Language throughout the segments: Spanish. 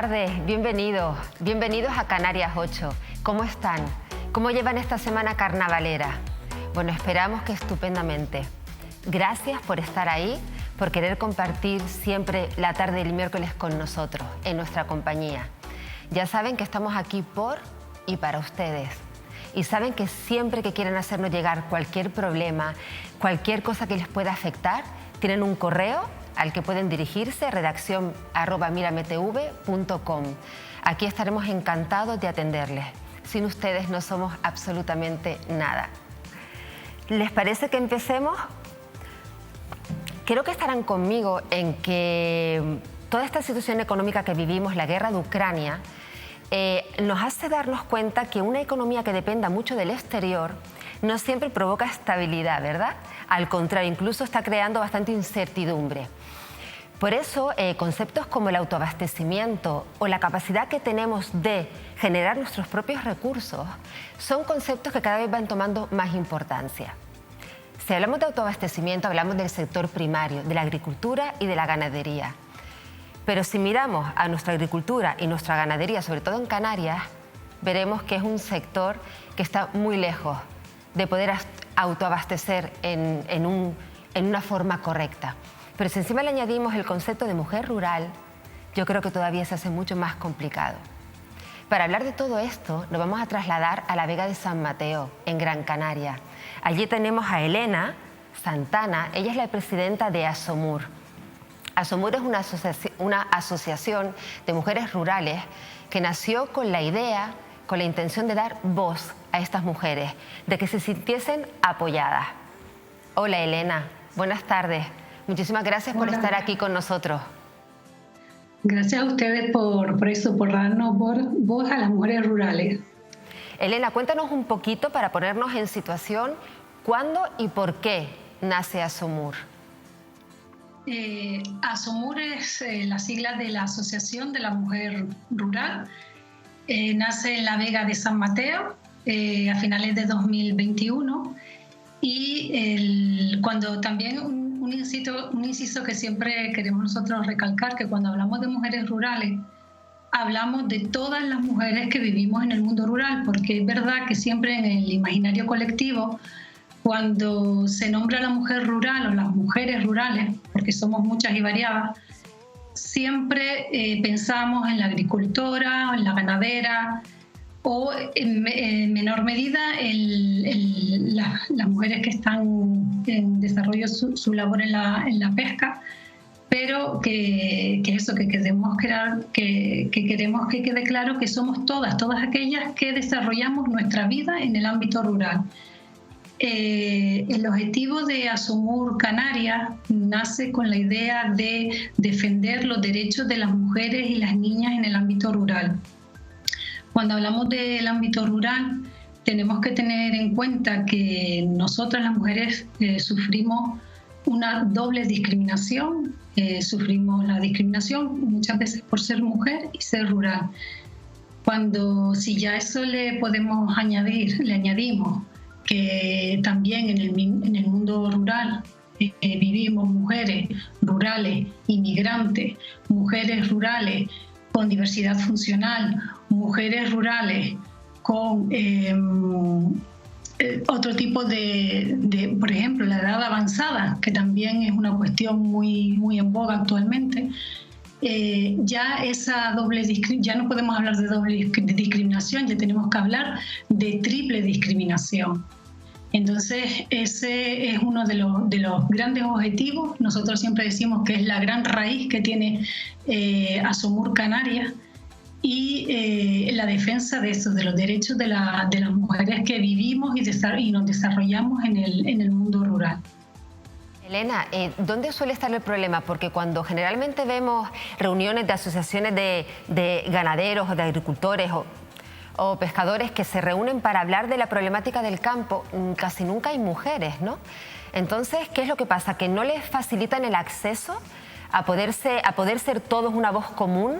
tardes, bienvenidos a Canarias 8. ¿Cómo están? ¿Cómo llevan esta semana carnavalera? Bueno, esperamos que estupendamente. Gracias por estar ahí, por querer compartir siempre la tarde del miércoles con nosotros, en nuestra compañía. Ya saben que estamos aquí por y para ustedes. Y saben que siempre que quieran hacernos llegar cualquier problema, cualquier cosa que les pueda afectar, tienen un correo al que pueden dirigirse, redacción@mirametv.com. Aquí estaremos encantados de atenderles. Sin ustedes no somos absolutamente nada. ¿Les parece que empecemos? Creo que estarán conmigo en que toda esta situación económica que vivimos, la guerra de Ucrania, nos hace darnos cuenta que una economía que dependa mucho del exterior no siempre provoca estabilidad, ¿verdad? Al contrario, incluso está creando bastante incertidumbre. Por eso, conceptos como el autoabastecimiento o la capacidad que tenemos de generar nuestros propios recursos son conceptos que cada vez van tomando más importancia. Si hablamos de autoabastecimiento, hablamos del sector primario, de la agricultura y de la ganadería. Pero si miramos a nuestra agricultura y nuestra ganadería, sobre todo en Canarias, veremos que es un sector que está muy lejos de poder autoabastecer en una forma correcta. Pero si encima le añadimos el concepto de mujer rural, yo creo que todavía se hace mucho más complicado. Para hablar de todo esto, nos vamos a trasladar a la Vega de San Mateo, en Gran Canaria. Allí tenemos a Elena Santana, ella es la presidenta de ASOMUR. ASOMUR es una asociación de mujeres rurales que nació con la idea, con la intención de dar voz a estas mujeres, de que se sintiesen apoyadas. Hola Elena, buenas tardes. Muchísimas gracias por estar aquí con nosotros. Gracias a ustedes por darnos voz a las mujeres rurales. Elena, cuéntanos un poquito para ponernos en situación, ¿cuándo y por qué nace ASOMUR? ASOMUR es la sigla de la Asociación de la Mujer Rural. Nace en la Vega de San Mateo a finales de 2021 y cuando también un inciso que siempre queremos nosotros recalcar, que cuando hablamos de mujeres rurales hablamos de todas las mujeres que vivimos en el mundo rural, porque es verdad que siempre en el imaginario colectivo, cuando se nombra a la mujer rural o las mujeres rurales, porque somos muchas y variadas, siempre pensamos en la agricultora, en la ganadera o en menor medida las mujeres que están en desarrollo su labor en la pesca, pero que queremos que quede claro que somos todas aquellas que desarrollamos nuestra vida en el ámbito rural. El objetivo de ASOMUR Canarias nace con la idea de defender los derechos de las mujeres y las niñas en el ámbito rural. Cuando hablamos del ámbito rural, tenemos que tener en cuenta que nosotras las mujeres sufrimos una doble discriminación. Sufrimos la discriminación muchas veces por ser mujer y ser rural. Si ya eso le añadimos que también en el mundo rural vivimos mujeres rurales, inmigrantes, mujeres rurales con diversidad funcional, mujeres rurales con otro tipo por ejemplo, la edad avanzada, que también es una cuestión muy, muy en boga actualmente. Ya no podemos hablar de doble discriminación, ya tenemos que hablar de triple discriminación. Entonces, ese es uno de los grandes objetivos. Nosotros siempre decimos que es la gran raíz que tiene ASOMUR Canarias y la defensa de los derechos de las mujeres que vivimos y nos desarrollamos en el mundo rural. Elena, ¿dónde suele estar el problema? Porque cuando generalmente vemos reuniones de asociaciones de ganaderos o de agricultores o pescadores que se reúnen para hablar de la problemática del campo, casi nunca hay mujeres, ¿no? Entonces, ¿qué es lo que pasa? ¿Que no les facilitan el acceso a poder ser todos una voz común?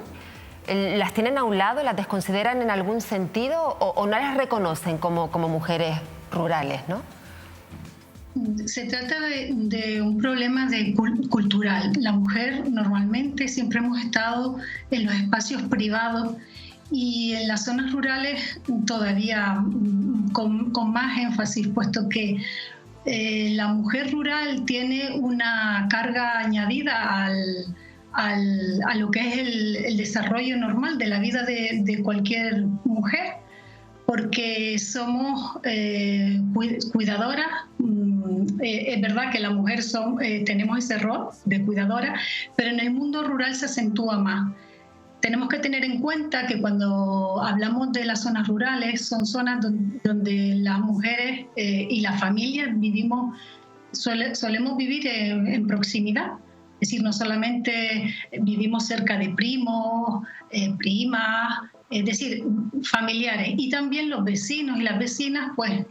¿Las tienen a un lado, las desconsideran en algún sentido o no las reconocen como mujeres rurales, ¿no? Se trata de un problema cultural. La mujer normalmente siempre hemos estado en los espacios privados y en las zonas rurales todavía con más énfasis, puesto que la mujer rural tiene una carga añadida a lo que es el desarrollo normal de la vida de cualquier mujer, porque somos cuidadoras. Es verdad que la mujer tenemos ese rol de cuidadora, pero en el mundo rural se acentúa más. Tenemos que tener en cuenta que cuando hablamos de las zonas rurales, son zonas donde las mujeres y las familias solemos vivir en proximidad. Es decir, no solamente vivimos cerca de primos, primas, es decir, familiares, y también los vecinos y las vecinas, pues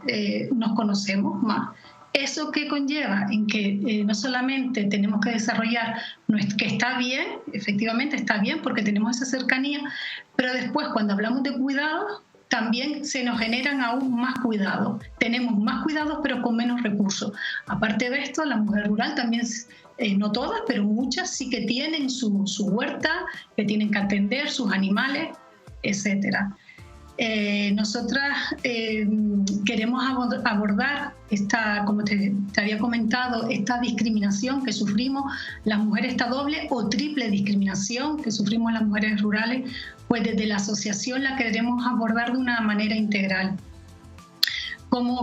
nos conocemos más. ¿Eso qué conlleva? En que no solamente tenemos que desarrollar, que está bien, efectivamente está bien porque tenemos esa cercanía, pero después cuando hablamos de cuidados, también se nos generan aún más cuidados. Tenemos más cuidados pero con menos recursos. Aparte de esto, la mujer rural también, no todas, pero muchas sí que tienen su huerta, que tienen que atender sus animales, etcétera. Nosotras queremos abordar como te había comentado, esta discriminación que sufrimos las mujeres, esta doble o triple discriminación que sufrimos las mujeres rurales, pues desde la asociación la queremos abordar de una manera integral.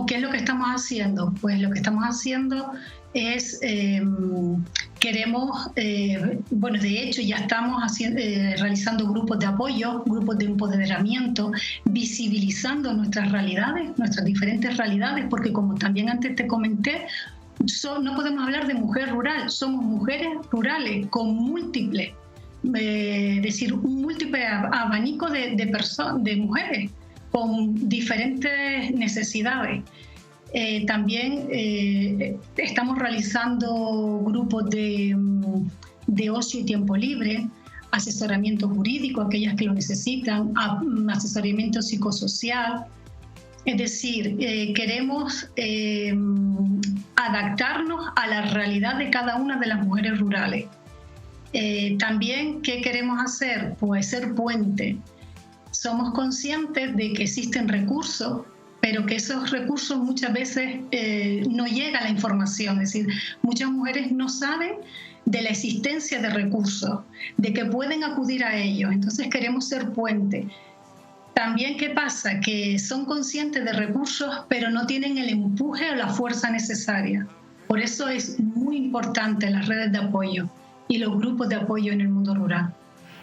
¿Qué es lo que estamos haciendo? Pues lo que estamos haciendo es, queremos, de hecho ya estamos realizando grupos de apoyo, grupos de empoderamiento, visibilizando nuestras realidades, nuestras diferentes realidades, porque como también antes te comenté, no podemos hablar de mujer rural, somos mujeres rurales con múltiples, un múltiple abanico de mujeres con diferentes necesidades. También estamos realizando grupos de ocio y tiempo libre, asesoramiento jurídico, aquellas que lo necesitan, asesoramiento psicosocial. Es decir, queremos adaptarnos a la realidad de cada una de las mujeres rurales. También, ¿qué queremos hacer? Pues ser puente. Somos conscientes de que existen recursos, pero que esos recursos muchas veces no llega la información. Es decir, muchas mujeres no saben de la existencia de recursos, de que pueden acudir a ellos. Entonces queremos ser puente. También, ¿qué pasa? Que son conscientes de recursos, pero no tienen el empuje o la fuerza necesaria. Por eso es muy importante las redes de apoyo y los grupos de apoyo en el mundo rural.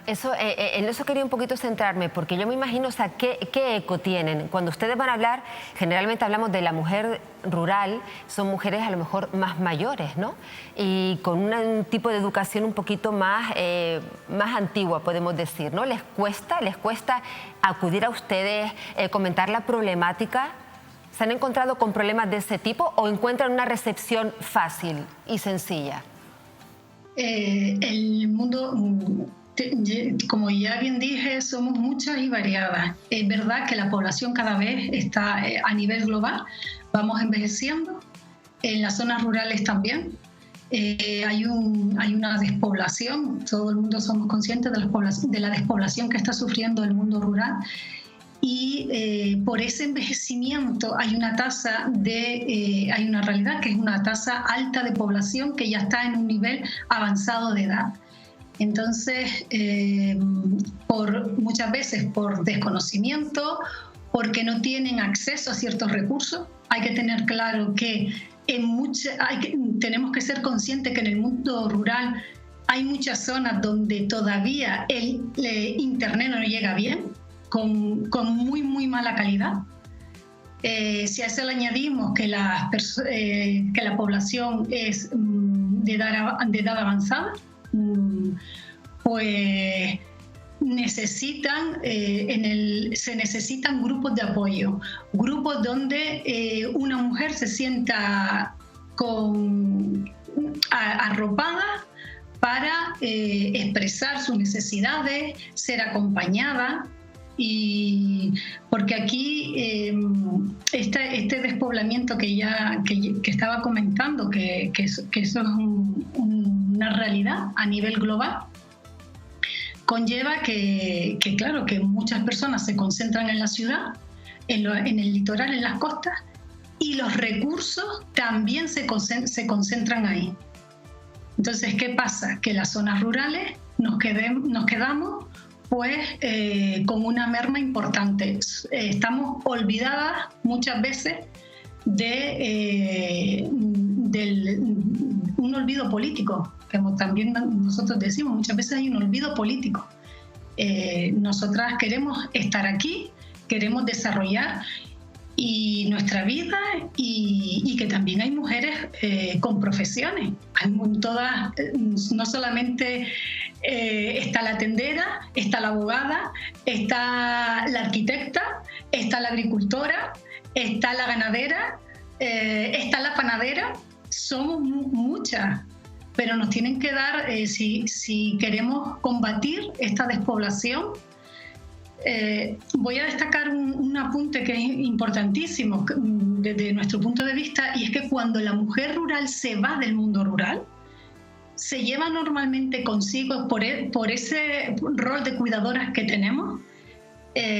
En eso quería un poquito centrarme, porque yo me imagino, o sea, ¿qué eco tienen? Cuando ustedes van a hablar, generalmente hablamos de la mujer rural, son mujeres a lo mejor más mayores, ¿no? Y con un tipo de educación un poquito más antigua, podemos decir, ¿no? ¿Les cuesta acudir a ustedes, comentar la problemática? ¿Se han encontrado con problemas de ese tipo o encuentran una recepción fácil y sencilla? El mundo... Como ya bien dije, somos muchas y variadas. Es verdad que la población cada vez está a nivel global, vamos envejeciendo, en las zonas rurales también. Hay una despoblación, todo el mundo somos conscientes de la despoblación que está sufriendo el mundo rural, y por ese envejecimiento hay una realidad que es una tasa alta de población que ya está en un nivel avanzado de edad. Entonces, muchas veces por desconocimiento, porque no tienen acceso a ciertos recursos. Hay que tener claro que tenemos que ser conscientes que en el mundo rural hay muchas zonas donde todavía el internet no llega bien, con muy, muy mala calidad. Si a eso le añadimos que la población es de edad avanzada, pues se necesitan grupos de apoyo, grupos donde una mujer se sienta arropada para expresar sus necesidades, ser acompañada. Y porque aquí este despoblamiento que estaba comentando, que eso es una realidad a nivel global, conlleva que claro, que muchas personas se concentran en la ciudad, en el litoral, en las costas, y los recursos también se concentran ahí. Entonces, ¿qué pasa? Que las zonas rurales nos quedamos pues con una merma importante. Estamos olvidadas muchas veces de un olvido político, como también nosotros decimos, muchas veces hay un olvido político. Nosotras queremos estar aquí, queremos desarrollar y nuestra vida y que también hay mujeres con profesiones. Hay todas, no solamente está la tendera, está la abogada, está la arquitecta, está la agricultora, está la ganadera, está la panadera. Somos muchas, pero nos tienen que dar, si queremos combatir esta despoblación. Voy a destacar un apunte que es importantísimo desde nuestro punto de vista, y es que cuando la mujer rural se va del mundo rural, se lleva normalmente consigo, por ese rol de cuidadoras que tenemos,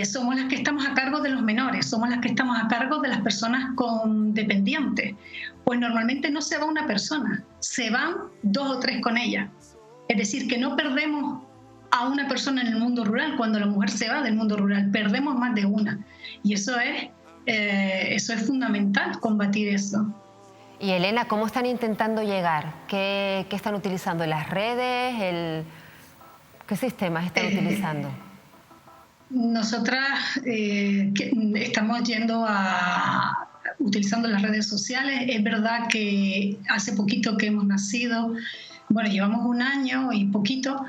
somos las que estamos a cargo de los menores, somos las que estamos a cargo de las personas con dependientes. Pues normalmente no se va una persona, se van 2 o 3 con ella. Es decir, que no perdemos a una persona en el mundo rural. Cuando la mujer se va del mundo rural, perdemos más de una. Y eso es fundamental, combatir eso. Y Elena, ¿cómo están intentando llegar? ¿Qué están utilizando? ¿Las redes? ¿Qué sistemas están utilizando? Nosotras estamos utilizando las redes sociales. Es verdad que hace poquito que hemos nacido, bueno, llevamos 1 año y poquito,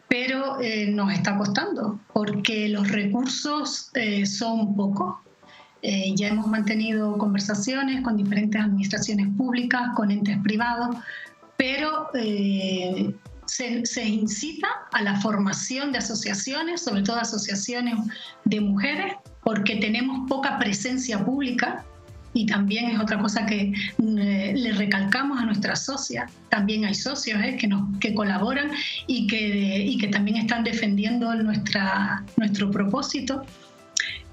pero nos está costando porque los recursos son pocos. Ya hemos mantenido conversaciones con diferentes administraciones públicas, con entes privados, pero se incita a la formación de asociaciones, sobre todo asociaciones de mujeres, porque tenemos poca presencia pública. Y también es otra cosa que le recalcamos a nuestras socias. También hay socios que colaboran y que también están defendiendo nuestro propósito.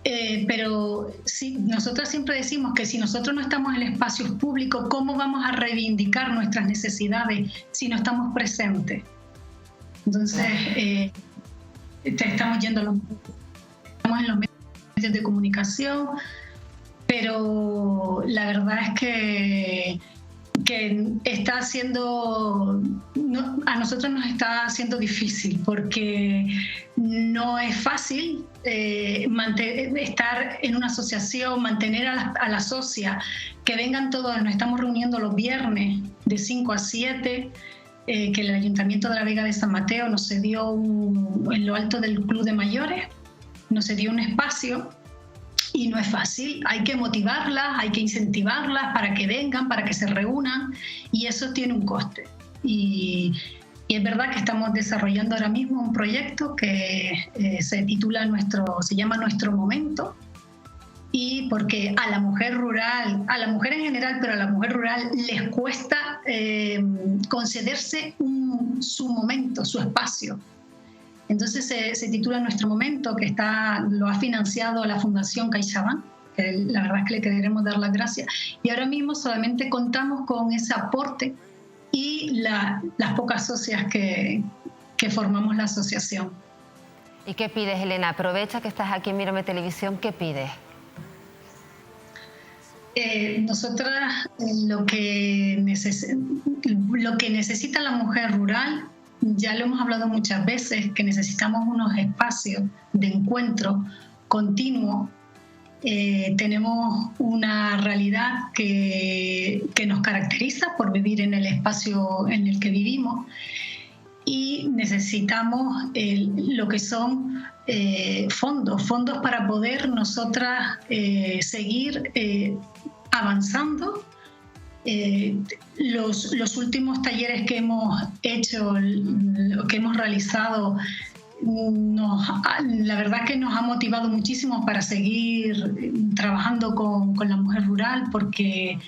Pero sí, nosotros siempre decimos que si nosotros no estamos en espacios públicos, ¿cómo vamos a reivindicar nuestras necesidades si no estamos presentes? Entonces, estamos en los medios de comunicación, pero la verdad es que está haciendo, a nosotros nos está haciendo difícil, porque no es fácil estar en una asociación, mantener a la socia, que vengan todos. Nos estamos reuniendo los viernes de 5 a 7, que el Ayuntamiento de la Vega de San Mateo nos cedió en lo alto del Club de Mayores, nos cedió un espacio. Y no es fácil, hay que motivarlas, hay que incentivarlas para que vengan, para que se reúnan, y eso tiene un coste. Y es verdad que estamos desarrollando ahora mismo un proyecto que se llama Nuestro Momento, y porque a la mujer rural, a la mujer en general, pero a la mujer rural les cuesta concederse su momento, su espacio. Entonces se titula Nuestro Momento, que lo ha financiado la Fundación CaixaBank, que la verdad es que le queremos dar las gracias. Y ahora mismo solamente contamos con ese aporte y las pocas socias que formamos la asociación. ¿Y qué pides, Elena? Aprovecha que estás aquí en Mírame Televisión, ¿qué pides? Nosotras lo que necesita la mujer rural, ya lo hemos hablado muchas veces, que necesitamos unos espacios de encuentro continuo. Tenemos una realidad que nos caracteriza por vivir en el espacio en el que vivimos, y necesitamos lo que son fondos para poder nosotras seguir avanzando. Los últimos talleres que hemos hecho, que hemos realizado, la verdad que nos ha motivado muchísimo para seguir trabajando con la mujer rural, porque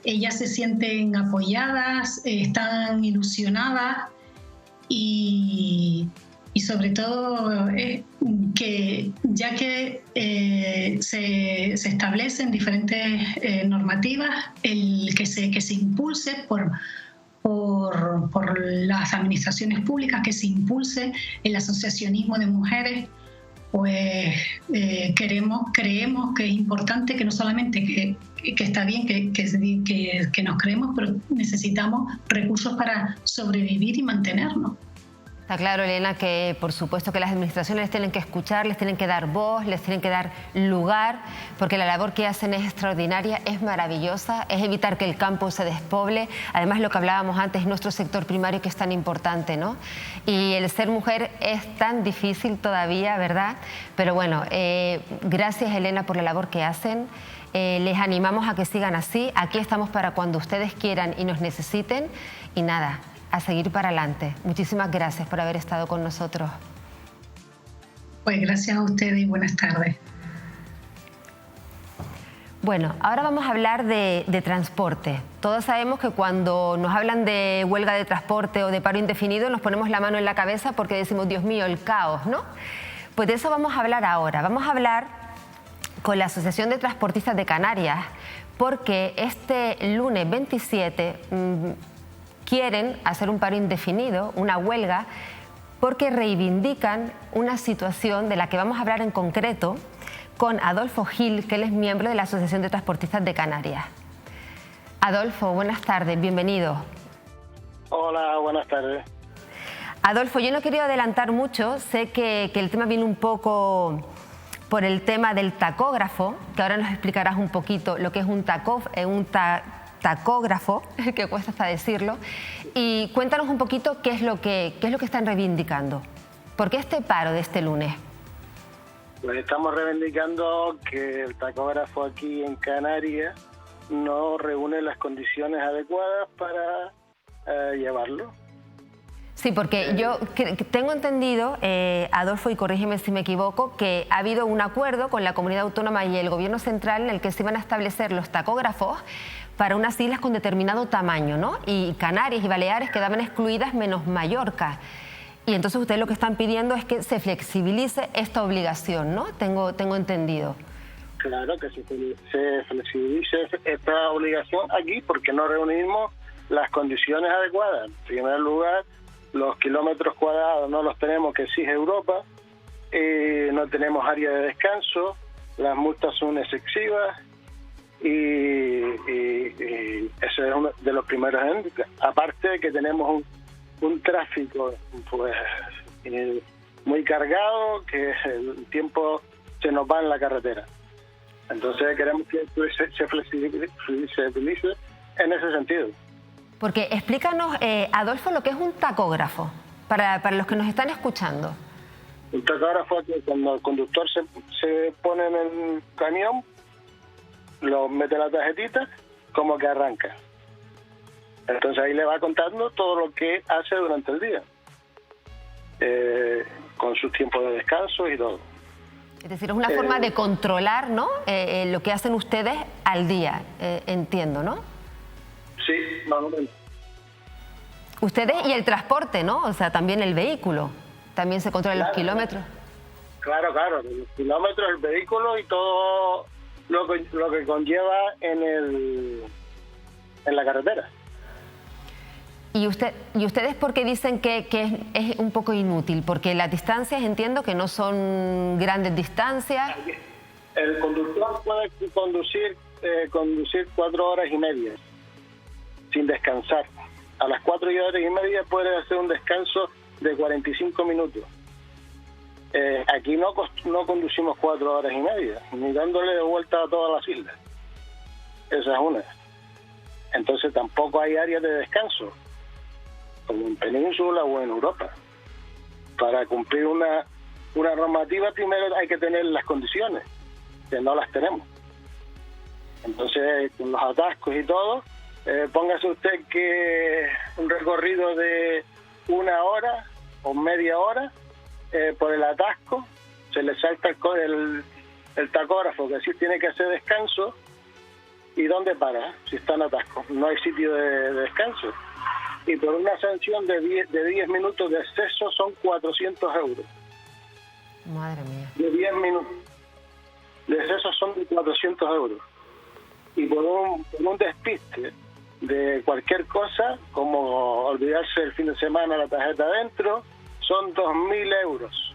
ellas se sienten apoyadas, están ilusionadas y sobre todo que ya que se establecen diferentes normativas, que se impulse por las administraciones públicas, que se impulse el asociacionismo de mujeres, pues creemos que es importante, que no solamente que está bien que nos creemos, pero necesitamos recursos para sobrevivir y mantenernos. Está claro, Elena, que por supuesto que las administraciones les tienen que escuchar, les tienen que dar voz, les tienen que dar lugar, porque la labor que hacen es extraordinaria, es maravillosa, es evitar que el campo se despoble. Además, lo que hablábamos antes, nuestro sector primario que es tan importante, ¿no? Y el ser mujer es tan difícil todavía, ¿verdad? Pero bueno, gracias, Elena, por la labor que hacen. Les animamos a que sigan así. Aquí estamos para cuando ustedes quieran y nos necesiten. Y nada, a seguir para adelante. Muchísimas gracias por haber estado con nosotros. Pues gracias a ustedes y buenas tardes. Bueno, ahora vamos a hablar de transporte. Todos sabemos que cuando nos hablan de huelga de transporte o de paro indefinido nos ponemos la mano en la cabeza porque decimos, Dios mío, el caos, ¿no? Pues de eso vamos a hablar ahora. Vamos a hablar con la Asociación de Transportistas de Canarias, porque este lunes 27 quieren hacer un paro indefinido, una huelga, porque reivindican una situación de la que vamos a hablar en concreto con Adolfo Gil, que él es miembro de la Asociación de Transportistas de Canarias. Adolfo, buenas tardes, bienvenido. Hola, buenas tardes. Adolfo, yo no quería adelantar mucho, sé que el tema viene un poco por el tema del tacógrafo, que ahora nos explicarás un poquito lo que es un tacógrafo, que cuesta hasta decirlo, y cuéntanos un poquito qué es lo que están reivindicando. ¿Por qué este paro de este lunes? Pues estamos reivindicando que el tacógrafo aquí en Canarias no reúne las condiciones adecuadas para llevarlo. Sí, porque yo tengo entendido, Adolfo, y corrígeme si me equivoco, que ha habido un acuerdo con la comunidad autónoma y el gobierno central en el que se iban a establecer los tacógrafos para unas islas con determinado tamaño, ¿no? Y Canarias y Baleares quedaban excluidas menos Mallorca. Y entonces ustedes lo que están pidiendo es que se flexibilice esta obligación, ¿no? Tengo entendido. Claro, que se flexibilice esta obligación aquí porque no reunimos las condiciones adecuadas. En primer lugar, los kilómetros cuadrados no los tenemos que exige Europa, no tenemos área de descanso, las multas son excesivas y ese es uno de los primeros ejemplos. Aparte de que tenemos un tráfico pues muy cargado, que el tiempo se nos va en la carretera. Entonces queremos que se flexibilice en ese sentido. Porque explícanos, Adolfo, lo que es un tacógrafo, para los que nos están escuchando. Un tacógrafo es que cuando el conductor se pone en el camión, lo mete la tarjetita, como que arranca. Entonces ahí le va contando todo lo que hace durante el día, con sus tiempos de descanso y todo. Es decir, es una forma de controlar, ¿no? Lo que hacen ustedes al día, entiendo, ¿no? Sí, más o menos. Ustedes y el transporte, ¿no? O sea, también el vehículo. También se controlan los kilómetros. Claro, los kilómetros, el vehículo y todo lo que conlleva en la carretera. ¿Y ustedes por qué dicen que es un poco inútil? Porque las distancias entiendo que no son grandes distancias. El conductor puede conducir 4 horas y media sin descansar. A las 4 horas y media puede hacer un descanso de 45 minutos. Aquí no conducimos 4 horas y media, ni dándole de vuelta a todas las islas. Esa es una. Entonces tampoco hay áreas de descanso, como en Península o en Europa. Para cumplir una normativa primero hay que tener las condiciones, que no las tenemos. Entonces, con los atascos y todo, póngase usted que un recorrido de 1 hora o media hora por el atasco, se le salta el tacógrafo, que sí tiene que hacer descanso. ¿Y dónde para? Si está en atasco, no hay sitio de descanso. Y por una sanción de 10 minutos de exceso son 400 euros. Madre mía. De 10 minutos de exceso son 400 euros. Y por un despiste de cualquier cosa, como olvidarse el fin de semana la tarjeta adentro, son 2.000 euros.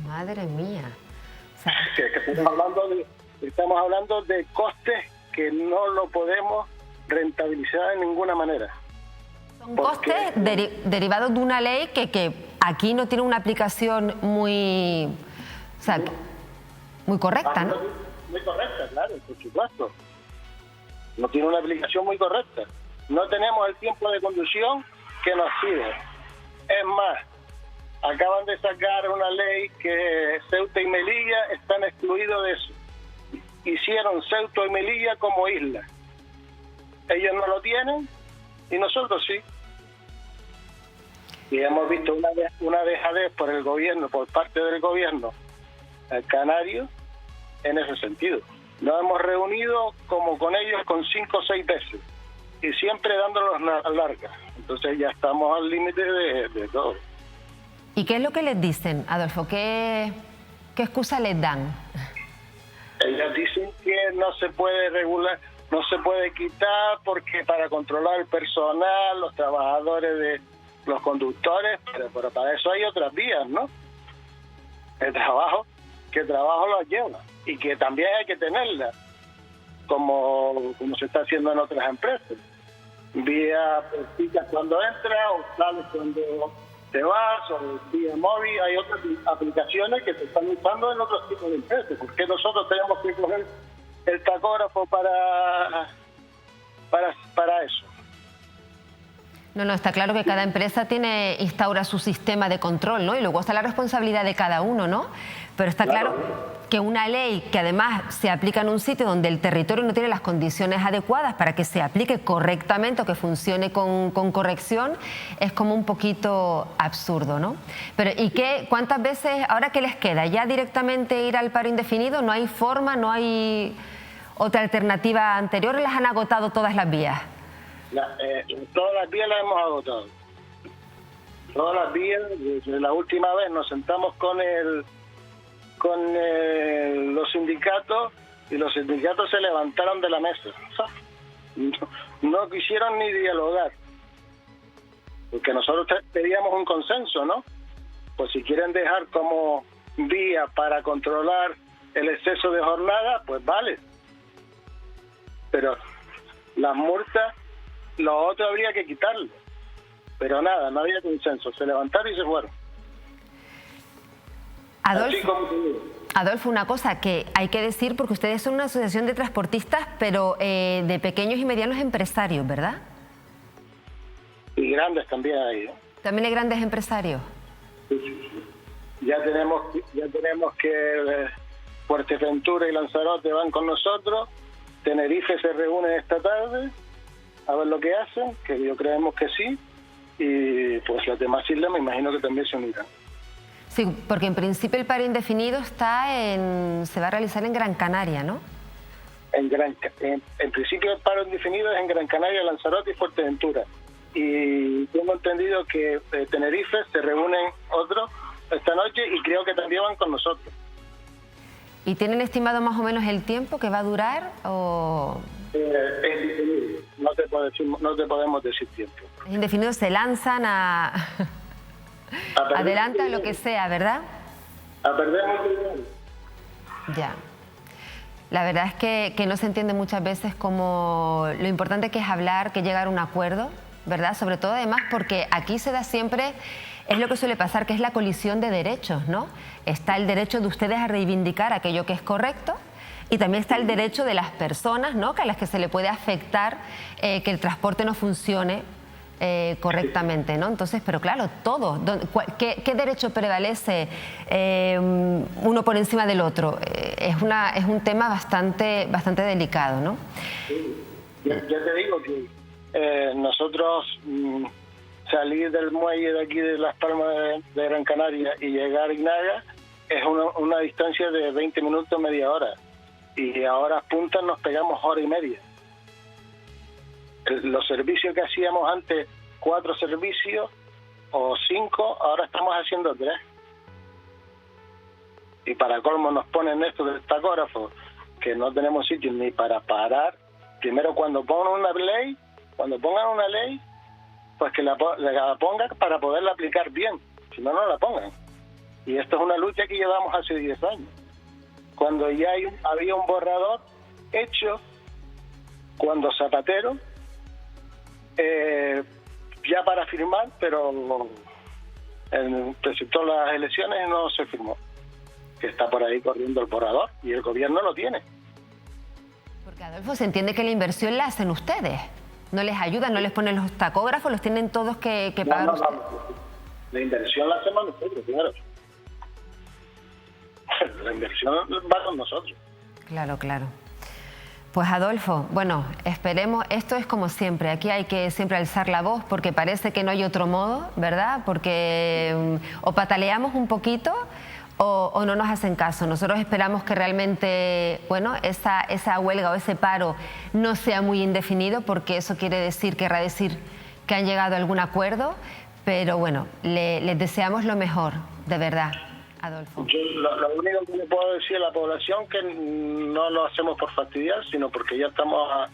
Madre mía. O sea, estamos hablando de costes que no lo podemos rentabilizar de ninguna manera. Son costes derivados de una ley que aquí no tiene una aplicación muy, o sea, muy correcta, ¿no? Muy correcta, claro, por supuesto. No tiene una aplicación muy correcta. No tenemos el tiempo de conducción que nos pide. Es más, acaban de sacar una ley que Ceuta y Melilla están excluidos de eso. Hicieron Ceuta y Melilla como isla. Ellos no lo tienen y nosotros sí. Y hemos visto una dejadez por el gobierno, por parte del gobierno canario, en ese sentido. Nos hemos reunido como con ellos con 5 o 6 veces y siempre dándolos largas. Entonces ya estamos al límite de todo. ¿Y qué es lo que les dicen, Adolfo? ¿Qué excusa les dan? Ellos dicen que no se puede regular, no se puede quitar porque para controlar el personal, los trabajadores, los conductores, pero para eso hay otras vías, ¿no? El trabajo los lleva y que también hay que tenerla, como se está haciendo en otras empresas. Vía picas cuando entras o sales cuando te vas, o vía móvil. Hay otras aplicaciones que se están usando en otros tipos de empresas. ¿Por qué nosotros tenemos que coger el tacógrafo para eso? No, está claro que cada empresa instaura su sistema de control, ¿no? Y luego está la responsabilidad de cada uno, ¿no? Pero está claro que una ley que además se aplica en un sitio donde el territorio no tiene las condiciones adecuadas para que se aplique correctamente o que funcione con corrección, es como un poquito absurdo, ¿no? Pero ¿y cuántas veces, ahora qué les queda? ¿Ya directamente ir al paro indefinido? ¿No hay forma, no hay otra alternativa anterior o las han agotado todas las vías? Todas las vías las hemos agotado. Todas las vías, desde la última vez nos sentamos con los sindicatos y los sindicatos se levantaron de la mesa. No quisieron ni dialogar. Porque nosotros pedíamos un consenso, ¿no? Pues si quieren dejar como vía para controlar el exceso de jornada, pues vale. Pero las multas, lo otro habría que quitarlo. Pero nada, no había consenso. Se levantaron y se fueron. Adolfo, una cosa que hay que decir, porque ustedes son una asociación de transportistas, pero de pequeños y medianos empresarios, ¿verdad? Y grandes también hay, ¿no? ¿También hay grandes empresarios? Sí. Ya tenemos que Fuerteventura y Lanzarote van con nosotros. Tenerife se reúne esta tarde a ver lo que hacen, que yo creemos que sí, y pues las demás islas me imagino que también se unirán. Sí, porque en principio el paro indefinido se va a realizar en Gran Canaria, ¿no? En principio el paro indefinido es en Gran Canaria, Lanzarote y Fuerteventura. Y tengo entendido que Tenerife se reúnen otros esta noche y creo que también van con nosotros. ¿Y tienen estimado más o menos el tiempo que va a durar o...? Es indefinido, no te podemos decir tiempo. Es indefinido, se lanzan adelanta lo que sea, ¿verdad? A perder mucho dinero. Ya. La verdad es que no se entiende muchas veces como lo importante que es hablar, que llegar a un acuerdo, ¿verdad? Sobre todo además porque aquí se da siempre, es lo que suele pasar, que es la colisión de derechos, ¿no? Está el derecho de ustedes a reivindicar aquello que es correcto y también está el derecho de las personas, ¿no? Que a las que se le puede afectar que el transporte no funcione correctamente, ¿no? Entonces, pero claro, todo. ¿Qué derecho prevalece uno por encima del otro? Es un tema bastante delicado, ¿no? Ya te digo que nosotros salir del muelle de aquí de Las Palmas de Gran Canaria y llegar a Inaga es una distancia de 20 minutos, media hora. Y a horas puntas nos pegamos hora y media. Los servicios que hacíamos antes, 4 servicios o 5, ahora estamos haciendo 3. Y para colmo nos ponen esto del tacógrafo, que no tenemos sitio ni para parar. Primero cuando pongan una ley, pues que la pongan para poderla aplicar bien, si no, no la pongan. Y esto es una lucha que llevamos hace 10 años. Cuando ya había un borrador hecho, cuando Zapatero, ya para firmar, pero presentó las elecciones y no se firmó. Que está por ahí corriendo el borrador y el gobierno lo tiene. Porque, Adolfo, se entiende que la inversión la hacen ustedes. No les ayudan, no les ponen los tacógrafos, los tienen todos que pagar ustedes. La inversión la hacemos nosotros, claro. La inversión va con nosotros. Claro, claro. Pues Adolfo, bueno, esperemos, esto es como siempre, aquí hay que siempre alzar la voz porque parece que no hay otro modo, ¿verdad? Porque o pataleamos un poquito o no nos hacen caso. Nosotros esperamos que realmente, bueno, esa huelga o ese paro no sea muy indefinido, porque eso querrá decir que han llegado a algún acuerdo, pero bueno, les deseamos lo mejor, de verdad, Adolfo. Yo lo único que le puedo decir a la población que no lo hacemos por fastidiar, sino porque ya estamos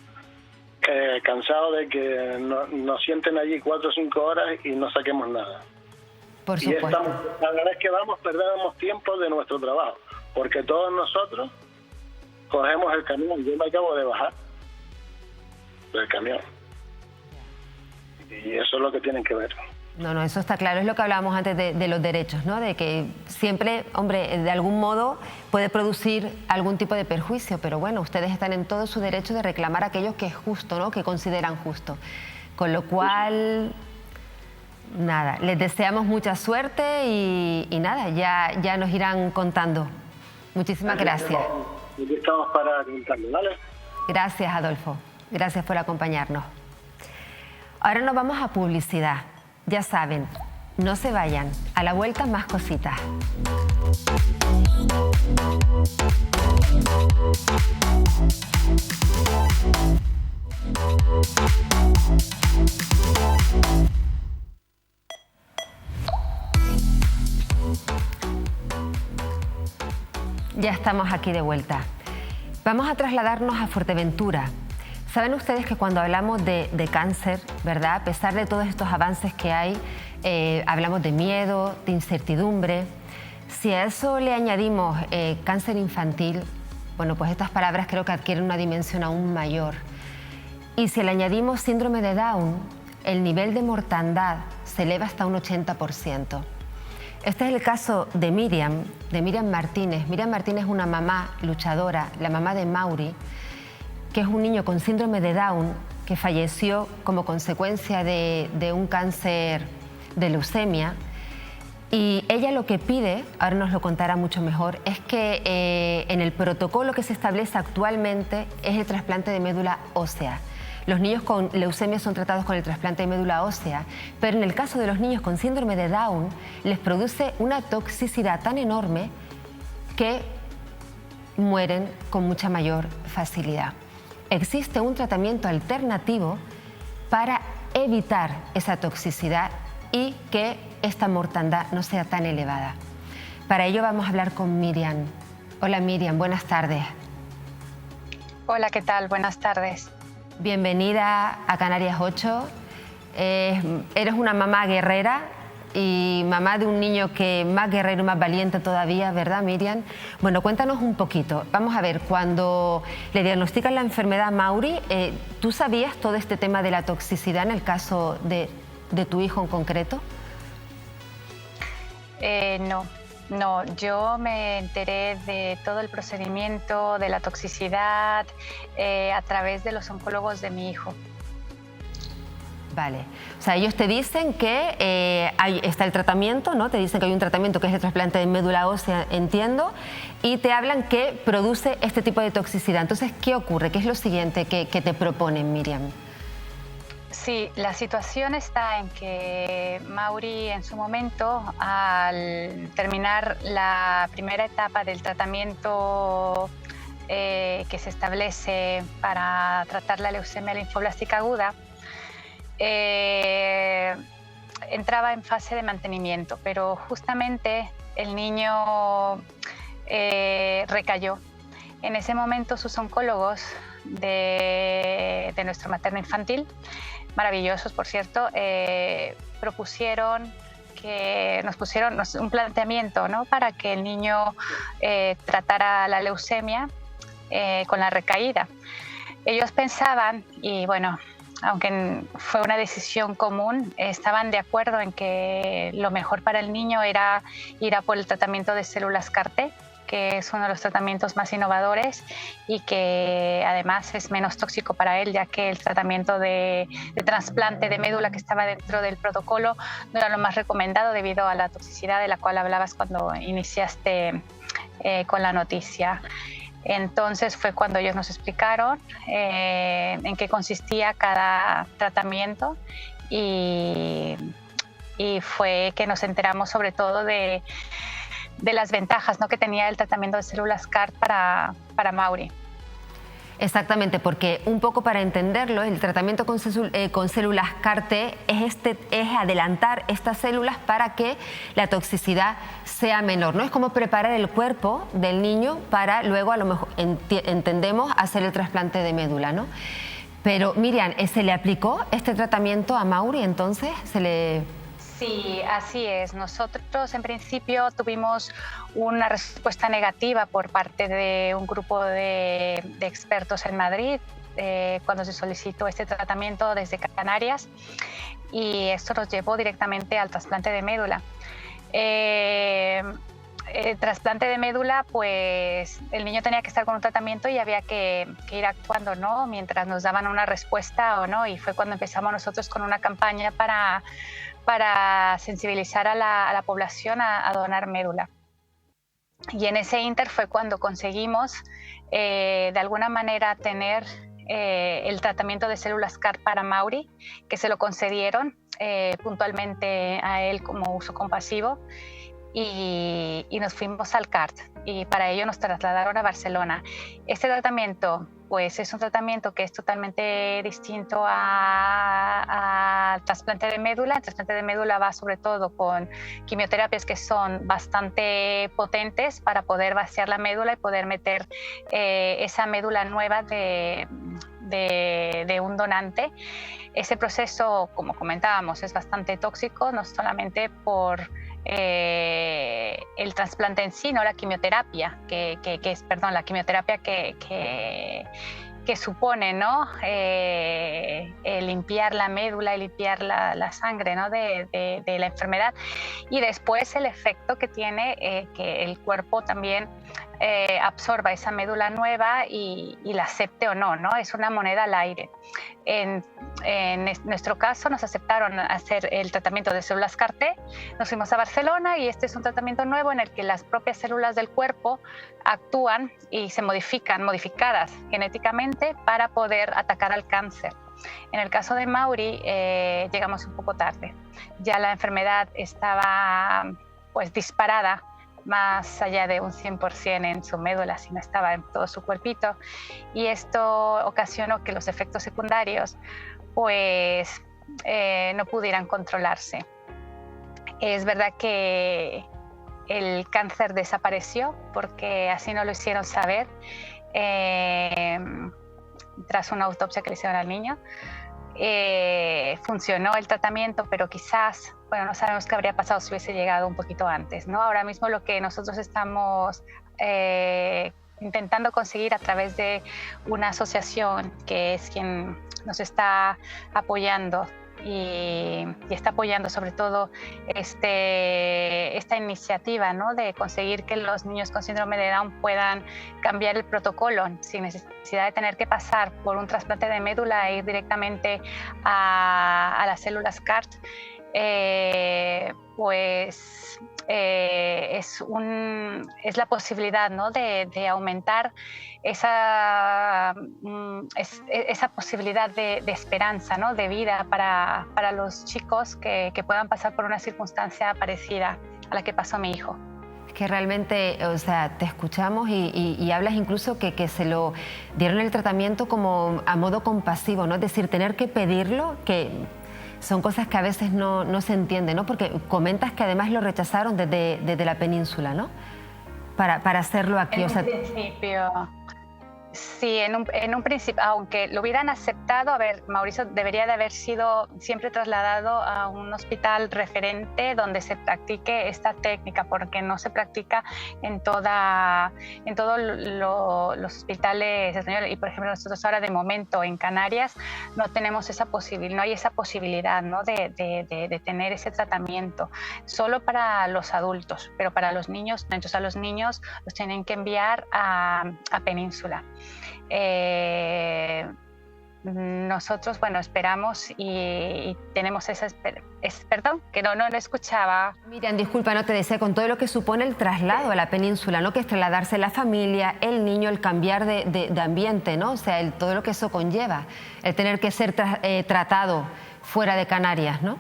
cansados de que nos sienten allí 4 o 5 horas y no saquemos nada. Por supuesto. Y cada vez que vamos perdemos tiempo de nuestro trabajo, porque todos nosotros cogemos el camión. Yo me acabo de bajar del camión y eso es lo que tienen que ver. No, eso está claro, es lo que hablábamos antes de los derechos, ¿no? De que siempre, hombre, de algún modo puede producir algún tipo de perjuicio, pero bueno, ustedes están en todo su derecho de reclamar aquello que es justo, ¿no? Que consideran justo. Con lo cual, nada, les deseamos mucha suerte y nada, ya nos irán contando. Muchísimas gracias. Aquí estamos para contarlo, ¿vale? Gracias, Adolfo. Gracias por acompañarnos. Ahora nos vamos a publicidad. Ya saben, no se vayan. A la vuelta, más cositas. Ya estamos aquí de vuelta. Vamos a trasladarnos a Fuerteventura. Saben ustedes que cuando hablamos de cáncer, ¿verdad? A pesar de todos estos avances que hay, hablamos de miedo, de incertidumbre. Si a eso le añadimos cáncer infantil, bueno, pues estas palabras creo que adquieren una dimensión aún mayor. Y si le añadimos síndrome de Down, el nivel de mortandad se eleva hasta un 80%. Este es el caso de Miriam Martínez. Miriam Martínez es una mamá luchadora, la mamá de Mauri, que es un niño con síndrome de Down que falleció como consecuencia de un cáncer de leucemia. Y ella lo que pide, ahora nos lo contará mucho mejor, es que en el protocolo que se establece actualmente es el trasplante de médula ósea. Los niños con leucemia son tratados con el trasplante de médula ósea, pero en el caso de los niños con síndrome de Down les produce una toxicidad tan enorme que mueren con mucha mayor facilidad. Existe un tratamiento alternativo para evitar esa toxicidad y que esta mortandad no sea tan elevada. Para ello vamos a hablar con Miriam. Hola Miriam, buenas tardes. Hola, ¿qué tal? Buenas tardes. Bienvenida a Canarias 8. Eres una mamá guerrera y mamá de un niño que más guerrero y más valiente todavía, ¿verdad, Miriam? Bueno, cuéntanos un poquito. Vamos a ver, cuando le diagnostican la enfermedad a Mauri, ¿tú sabías todo este tema de la toxicidad en el caso de tu hijo en concreto? No, yo me enteré de todo el procedimiento, de la toxicidad, a través de los oncólogos de mi hijo. Vale, o sea, ellos te dicen que está el tratamiento, ¿no? Te dicen que hay un tratamiento que es el trasplante de médula ósea, entiendo, y te hablan que produce este tipo de toxicidad. Entonces, ¿qué ocurre? ¿Qué es lo siguiente que te proponen, Miriam? Sí, la situación está en que Mauri en su momento, al terminar la primera etapa del tratamiento que se establece para tratar la leucemia linfoblástica aguda, entraba en fase de mantenimiento, pero justamente el niño recayó. En ese momento sus oncólogos de nuestro materno infantil, maravillosos por cierto, nos pusieron un planteamiento, ¿no?, para que el niño tratara la leucemia con la recaída. Ellos pensaban, y bueno, aunque fue una decisión común, estaban de acuerdo en que lo mejor para el niño era ir a por el tratamiento de células CAR-T, que es uno de los tratamientos más innovadores y que además es menos tóxico para él, ya que el tratamiento de trasplante de médula que estaba dentro del protocolo no era lo más recomendado debido a la toxicidad de la cual hablabas cuando iniciaste con la noticia. Entonces fue cuando ellos nos explicaron en qué consistía cada tratamiento y fue que nos enteramos sobre todo de las ventajas, ¿no?, que tenía el tratamiento de células CAR para Mauri. Exactamente, porque un poco para entenderlo, el tratamiento con células CAR-T es adelantar estas células para que la toxicidad sea menor, ¿no? Es como preparar el cuerpo del niño para luego, a lo mejor, entendemos, hacer el trasplante de médula, ¿no? Pero Miriam, ¿se le aplicó este tratamiento a Mauri entonces? Sí, así es. Nosotros en principio tuvimos una respuesta negativa por parte de un grupo de expertos en Madrid cuando se solicitó este tratamiento desde Canarias, y esto nos llevó directamente al trasplante de médula. El trasplante de médula, pues el niño tenía que estar con un tratamiento y había que ir actuando, ¿no?, mientras nos daban una respuesta o no, y fue cuando empezamos nosotros con una campaña para sensibilizar a la población a donar médula. Y en ese ínter fue cuando conseguimos de alguna manera tener el tratamiento de células CAR para Mauri, que se lo concedieron puntualmente a él como uso compasivo, y nos fuimos al CART, y para ello nos trasladaron a Barcelona. Este tratamiento pues es un tratamiento que es totalmente distinto al trasplante de médula. El trasplante de médula va sobre todo con quimioterapias que son bastante potentes para poder vaciar la médula y poder meter esa médula nueva de un donante. Ese proceso, como comentábamos, es bastante tóxico, no solamente por el trasplante en sí, no la quimioterapia, la quimioterapia que supone, ¿no?, limpiar la médula y limpiar la sangre, ¿no?, de la enfermedad, y después el efecto que tiene que el cuerpo también absorba esa médula nueva y la acepte o no, ¿no? Es una moneda al aire. En nuestro caso nos aceptaron hacer el tratamiento de células CAR-T, nos fuimos a Barcelona y este es un tratamiento nuevo en el que las propias células del cuerpo actúan y se modificadas genéticamente para poder atacar al cáncer. En el caso de Mauri llegamos un poco tarde, ya la enfermedad estaba pues disparada más allá de un 100% en su médula, sino estaba en todo su cuerpito, y esto ocasionó que los efectos secundarios pues no pudieran controlarse. Es verdad que el cáncer desapareció porque así nos lo hicieron saber tras una autopsia que le hicieron al niño. Funcionó el tratamiento, pero quizás, bueno, no sabemos qué habría pasado si hubiese llegado un poquito antes, ¿no? Ahora mismo lo que nosotros estamos intentando conseguir a través de una asociación que es quien nos está apoyando y está apoyando sobre todo esta iniciativa, ¿no?, de conseguir que los niños con síndrome de Down puedan cambiar el protocolo sin necesidad de tener que pasar por un trasplante de médula e ir directamente a las células CAR. Pues es la posibilidad, ¿no?, de aumentar esa posibilidad de esperanza, ¿no?, de vida para los chicos que puedan pasar por una circunstancia parecida a la que pasó mi hijo. Que realmente, o sea, te escuchamos y hablas incluso que se lo dieron el tratamiento como a modo compasivo, ¿no? Es decir, tener que pedirlo, que son cosas que a veces no se entienden, ¿no? Porque comentas que además lo rechazaron desde la península, ¿no? Para hacerlo aquí. En principio. Sí, en un principio, aunque lo hubieran aceptado, a ver, Mauricio debería de haber sido siempre trasladado a un hospital referente donde se practique esta técnica, porque no se practica en todos los hospitales españoles. Y por ejemplo, nosotros ahora de momento en Canarias no tenemos no hay esa posibilidad, ¿no?, de tener ese tratamiento, solo para los adultos, pero para los niños, entonces a los niños los tienen que enviar a Península. Nosotros, bueno, esperamos y tenemos esa perdón, que no lo escuchaba. Miriam, disculpa, no te decía, con todo lo que supone el traslado a la península, ¿no?, que es trasladarse la familia, el niño, el cambiar de ambiente, ¿no? O sea, todo lo que eso conlleva, el tener que ser tratado fuera de Canarias, ¿no?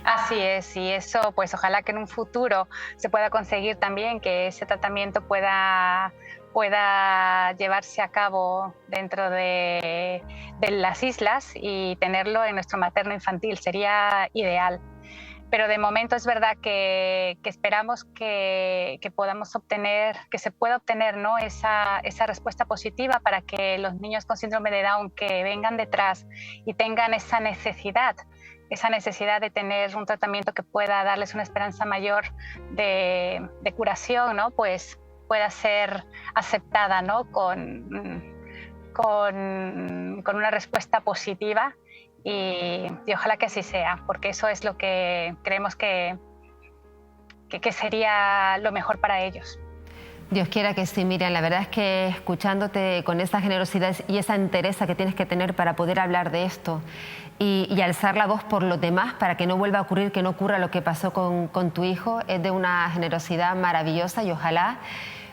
Así es, y eso pues ojalá que en un futuro se pueda conseguir también que ese tratamiento pueda llevarse a cabo dentro de las islas y tenerlo en nuestro materno infantil, sería ideal. Pero de momento es verdad que esperamos que podamos obtener, que se pueda obtener, ¿no?, esa respuesta positiva para que los niños con síndrome de Down que vengan detrás y tengan esa necesidad de tener un tratamiento que pueda darles una esperanza mayor de curación, ¿no?, pues pueda ser aceptada, ¿no?, con una respuesta positiva y ojalá que así sea, porque eso es lo que creemos que sería lo mejor para ellos. Dios quiera que sí, Miriam. La verdad es que escuchándote con esa generosidad y esa entereza que tienes que tener para poder hablar de esto y alzar la voz por los demás para que no vuelva a ocurrir, que no ocurra lo que pasó con tu hijo, es de una generosidad maravillosa y ojalá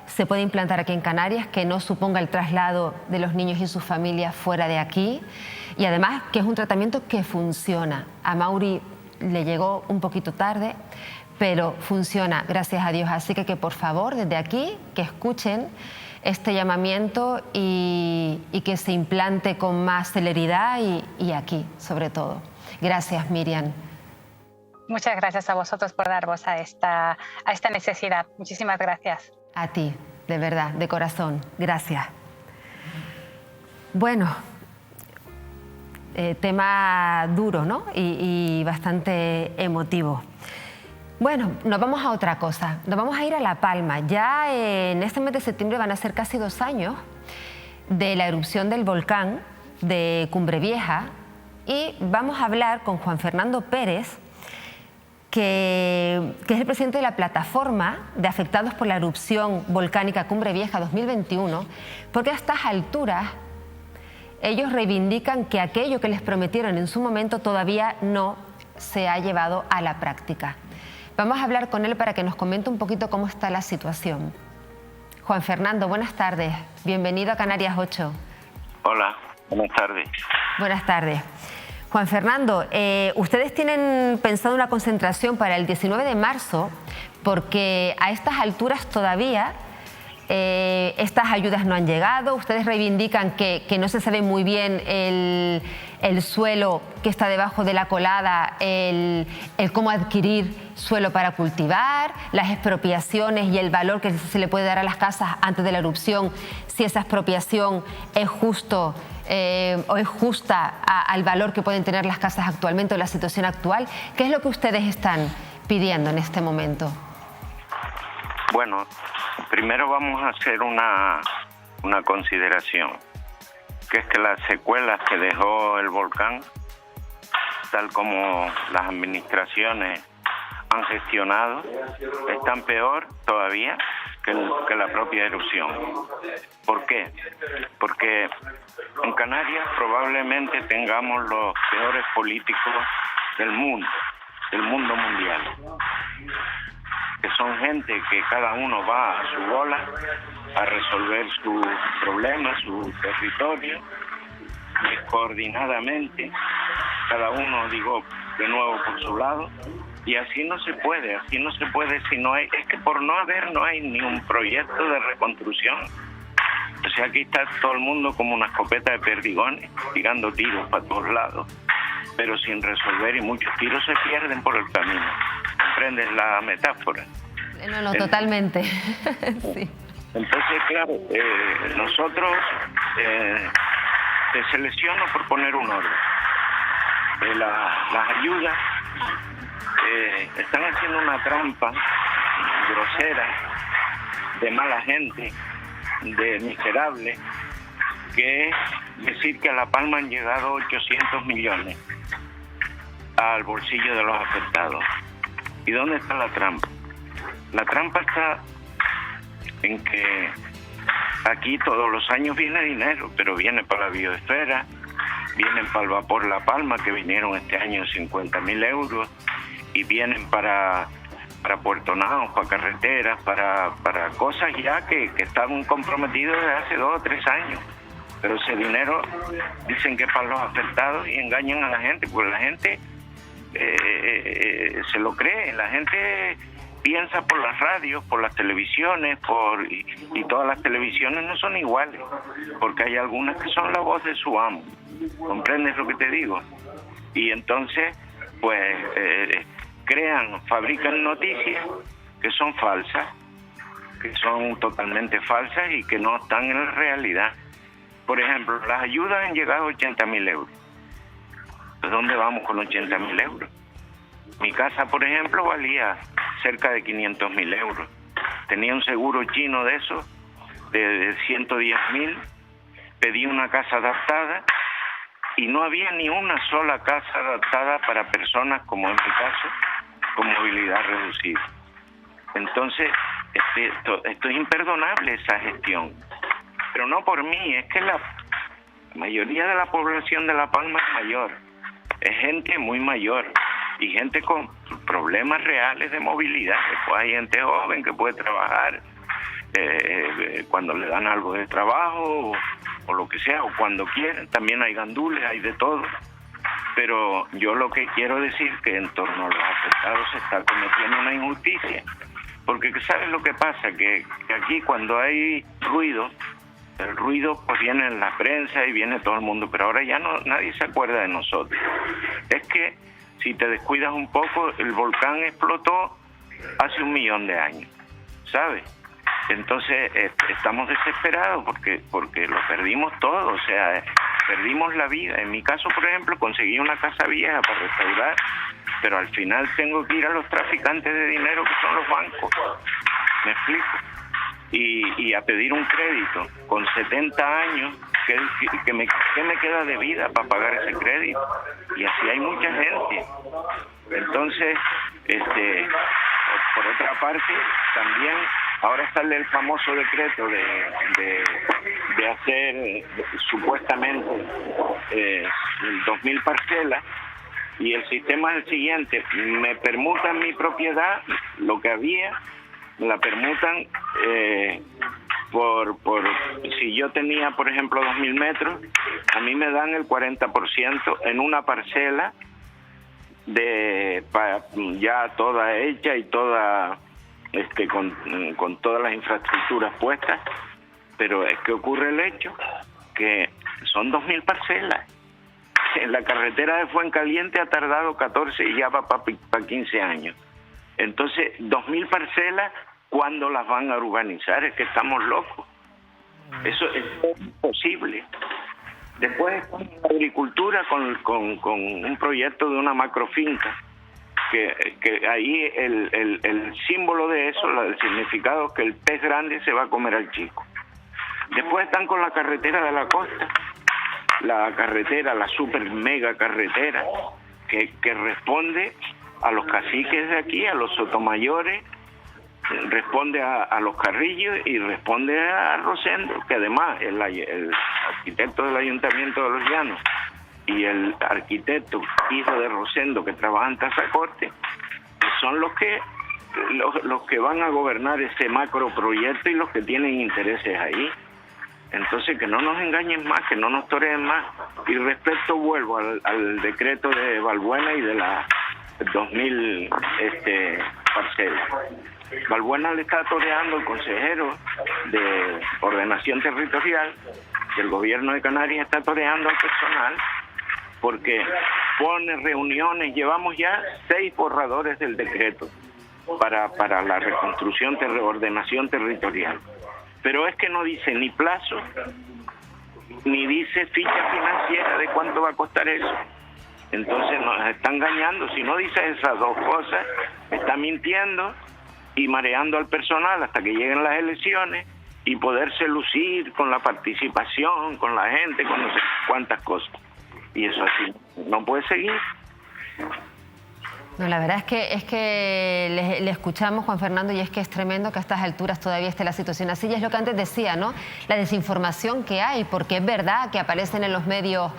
se pueda implantar aquí en Canarias, que no suponga el traslado de los niños y sus familias fuera de aquí y además que es un tratamiento que funciona. A Mauri le llegó un poquito tarde, pero funciona, gracias a Dios. Así que por favor, desde aquí, que escuchen este llamamiento y que se implante con más celeridad y aquí, sobre todo. Gracias, Miriam. Muchas gracias a vosotros por dar voz a esta necesidad. Muchísimas gracias. A ti, de verdad, de corazón. Gracias. Bueno, tema duro, ¿no? Y bastante emotivo. Bueno, nos vamos a otra cosa. Nos vamos a ir a La Palma. Ya en este mes de septiembre van a ser casi 2 años de la erupción del volcán de Cumbre Vieja y vamos a hablar con Juan Fernando Pérez, que es el presidente de la plataforma de afectados por la erupción volcánica Cumbre Vieja 2021, porque a estas alturas ellos reivindican que aquello que les prometieron en su momento todavía no se ha llevado a la práctica. Vamos a hablar con él para que nos comente un poquito cómo está la situación. Juan Fernando, buenas tardes. Bienvenido a Canarias 8. Hola, buenas tardes. Buenas tardes. Juan Fernando, ustedes tienen pensado una concentración para el 19 de marzo porque a estas alturas todavía estas ayudas no han llegado. Ustedes reivindican que no se sabe muy bien el suelo que está debajo de la colada, el cómo adquirir suelo para cultivar, las expropiaciones y el valor que se le puede dar a las casas antes de la erupción, si esa expropiación es justo o es justa al valor que pueden tener las casas actualmente o la situación actual. ¿Qué es lo que ustedes están pidiendo en este momento? Bueno, primero vamos a hacer una consideración, que es que las secuelas que dejó el volcán, tal como las administraciones han gestionado, están peor todavía que la propia erupción. ¿Por qué? Porque en Canarias probablemente tengamos los peores políticos del mundo mundial. que son gente que cada uno va a su bola a resolver sus problemas, su territorio, descoordinadamente, cada uno, digo, de nuevo por su lado, y así no se puede si no hay, es que por no hay ni un proyecto de reconstrucción. O sea, aquí está todo el mundo como una escopeta de perdigones, tirando tiros para todos lados, pero sin resolver, y muchos tiros se pierden por el camino. ¿Comprendes la metáfora? No, totalmente. Sí. Entonces, claro, nosotros te selecciono por poner un orden. Las ayudas están haciendo una trampa grosera, de mala gente, de miserable, que es decir que a La Palma han llegado 800 millones al bolsillo de los afectados. ¿Y dónde está la trampa? La trampa está en que aquí todos los años viene dinero, pero viene para la biosfera, vienen para el vapor La Palma, que vinieron este año 50.000 euros, y vienen para Puerto Naos, para carreteras, para cosas ya que estaban comprometidos desde hace 2 o 3 años. Pero ese dinero dicen que es para los afectados y engañan a la gente, porque la gente se lo cree, la gente piensa por las radios, por las televisiones, y todas las televisiones no son iguales, porque hay algunas que son la voz de su amo. ¿Comprendes lo que te digo? Y entonces, pues, fabrican noticias que son falsas, que son totalmente falsas y que no están en la realidad. Por ejemplo, las ayudas han llegado a 80.000 euros. ¿Dónde vamos con 80.000 euros? Mi casa, por ejemplo, valía cerca de 500.000 euros. Tenía un seguro chino de eso, de 110.000. Pedí una casa adaptada y no había ni una sola casa adaptada para personas, como en mi caso, con movilidad reducida. Entonces, esto es imperdonable, esa gestión. Pero no por mí, es que la mayoría de la población de La Palma es mayor. Es gente muy mayor y gente con problemas reales de movilidad. Después hay gente joven que puede trabajar cuando le dan algo de trabajo o lo que sea, o cuando quieren. También hay gandules, hay de todo. Pero yo lo que quiero decir que en torno a los afectados se está cometiendo una injusticia. Porque ¿sabes lo que pasa? Que aquí cuando hay ruido, el ruido pues viene en la prensa y viene todo el mundo, pero ahora ya nadie se acuerda de nosotros. Es que si te descuidas un poco, el volcán explotó hace 1.000.000 de años, ¿sabes? Entonces estamos desesperados porque lo perdimos todo, o sea, perdimos la vida. En mi caso, por ejemplo, conseguí una casa vieja para restaurar, pero al final tengo que ir a los traficantes de dinero que son los bancos. ¿Me explico? Y a pedir un crédito con 70 años, ¿qué me queda de vida para pagar ese crédito? Y así hay mucha gente. Entonces, por otra parte, también ahora sale el famoso decreto de hacer supuestamente 2.000 parcelas, y el sistema es el siguiente: me permutan mi propiedad, lo que había, me la permutan si yo tenía, por ejemplo, 2.000 metros, a mí me dan el 40% en una parcela ya toda hecha y toda con todas las infraestructuras puestas. Pero es que ocurre el hecho que son 2.000 parcelas. En la carretera de Fuencaliente ha tardado 14 y ya va para 15 años. Entonces, 2.000 parcelas, ¿cuándo las van a urbanizar? Es que estamos locos. Eso es imposible. Después, con la agricultura, con un proyecto de una macrofinca, que ahí el símbolo de eso, el significado es que el pez grande se va a comer al chico. Después están con la carretera de la costa, la super mega carretera, que responde a los caciques de aquí, a los sotomayores, responde a los Carrillos y responde a Rosendo, que además el arquitecto del Ayuntamiento de Los Llanos y el arquitecto hijo de Rosendo, que trabaja en Tazacorte, son los que los que van a gobernar ese macroproyecto y los que tienen intereses ahí. Entonces, que no nos engañen más, que no nos toreen más. Y respecto, vuelvo al decreto de Balbuena y de las 2.000 parcelas. Balbuena le está toreando el consejero de Ordenación Territorial del Gobierno de Canarias, está toreando al personal porque pone reuniones. Llevamos ya 6 borradores del decreto para la reconstrucción, reordenación territorial. Pero es que no dice ni plazo, ni dice ficha financiera de cuánto va a costar eso. Entonces nos está engañando. Si no dice esas dos cosas, está mintiendo y mareando al personal hasta que lleguen las elecciones y poderse lucir con la participación, con la gente, con no sé cuántas cosas. Y eso así no puede seguir. No, la verdad es que le escuchamos, Juan Fernando, y es que es tremendo que a estas alturas todavía esté la situación así. Y es lo que antes decía, ¿no? La desinformación que hay, porque es verdad que aparecen en los medios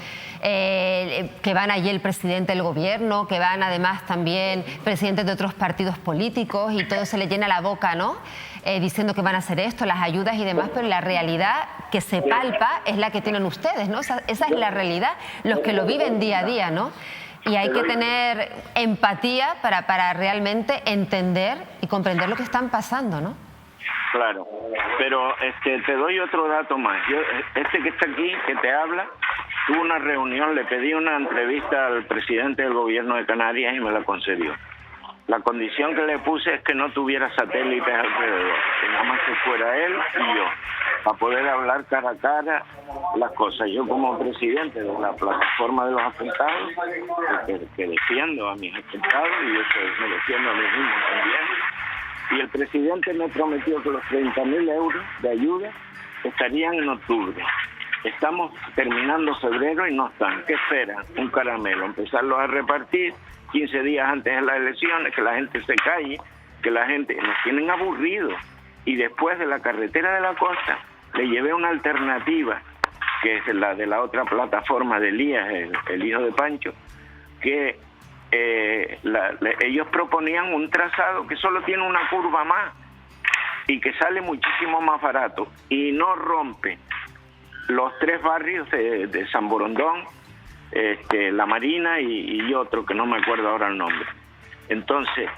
que van allí el presidente del gobierno, que van además también presidentes de otros partidos políticos y todo se le llena la boca, ¿no? Diciendo que van a hacer esto, las ayudas y demás, pero la realidad que se palpa es la que tienen ustedes, ¿no? Esa es la realidad, los que lo viven día a día, ¿no? Y hay que tener empatía para realmente entender y comprender lo que están pasando, ¿no? Claro, pero te doy otro dato más. Yo, que está aquí, que te habla, tuvo una reunión, le pedí una entrevista al presidente del Gobierno de Canarias y me la concedió. La condición que le puse es que no tuviera satélites alrededor, que nada más que fuera él y yo, para poder hablar cara a cara las cosas. Yo como presidente de la plataforma de los afectados, que defiendo a mis afectados y yo me defiendo a mí mismo también. Y el presidente me prometió que los 30.000 euros de ayuda estarían en octubre. Estamos terminando febrero y no están. ¿Qué esperan? Un caramelo, empezarlos a repartir 15 días antes de las elecciones, que la gente se calle, que la gente nos tienen aburridos. Y después de la carretera de la costa le llevé una alternativa, que es la de la otra plataforma de Elías, el hijo de Pancho, que ellos proponían un trazado que solo tiene una curva más y que sale muchísimo más barato y no rompe los 3 barrios de San Borondón, La Marina y otro que no me acuerdo ahora el nombre. Entonces,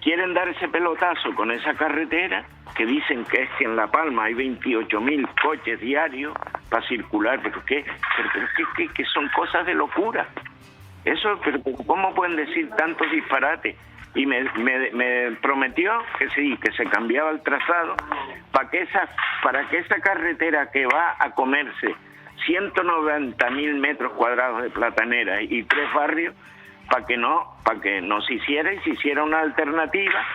quieren dar ese pelotazo con esa carretera que dicen que es que en La Palma hay 28.000 coches diarios para circular, pero que son cosas de locura. Eso, pero ¿cómo pueden decir tantos disparates? Y me prometió que sí, que se cambiaba el trazado para que esa carretera que va a comerse 190.000 metros cuadrados de platanera y 3 barrios, para que no se hiciera y se hiciera una alternativa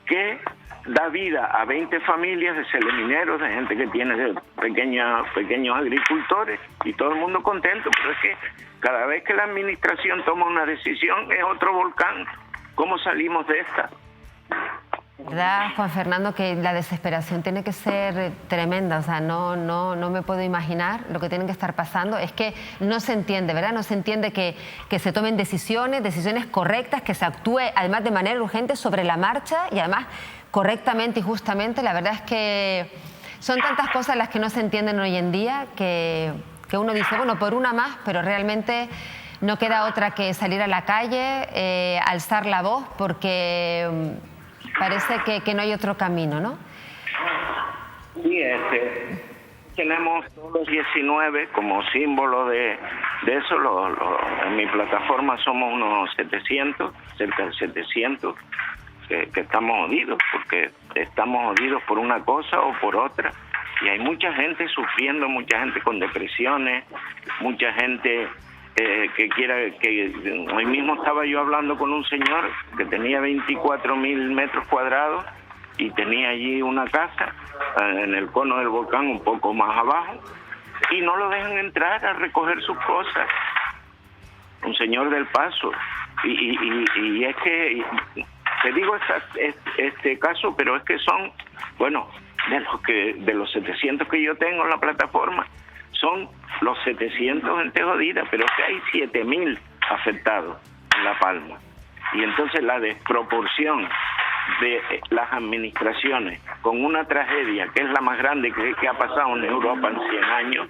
que da vida a 20 familias de celemineros, de gente que tiene pequeños agricultores y todo el mundo contento. Pero es que cada vez que la administración toma una decisión es otro volcán. ¿Cómo salimos de esta? ¿Verdad, Juan Fernando, que la desesperación tiene que ser tremenda? O sea, no me puedo imaginar lo que tienen que estar pasando. Es que no se entiende, ¿verdad? No se entiende que se tomen decisiones correctas, que se actúe además de manera urgente sobre la marcha y además correctamente y justamente. La verdad es que son tantas cosas las que no se entienden hoy en día que uno dice, bueno, por una más, pero realmente no queda otra que salir a la calle, alzar la voz, porque parece que no hay otro camino, ¿no? Sí, tenemos todos los 19 como símbolo de eso. En mi plataforma somos unos 700, cerca de 700, que estamos jodidos, porque estamos jodidos por una cosa o por otra. Y hay mucha gente sufriendo, mucha gente con depresiones, mucha gente que hoy mismo estaba yo hablando con un señor que tenía 24.000 metros cuadrados y tenía allí una casa en el cono del volcán un poco más abajo y no lo dejan entrar a recoger sus cosas. Un señor del Paso. Y es que te digo este caso, pero es que son, bueno, de los 700 que yo tengo en la plataforma, son los 700 gente jodida, pero es que hay 7.000 afectados en La Palma. Y entonces la desproporción de las administraciones con una tragedia que es la más grande que ha pasado en Europa en 100 años,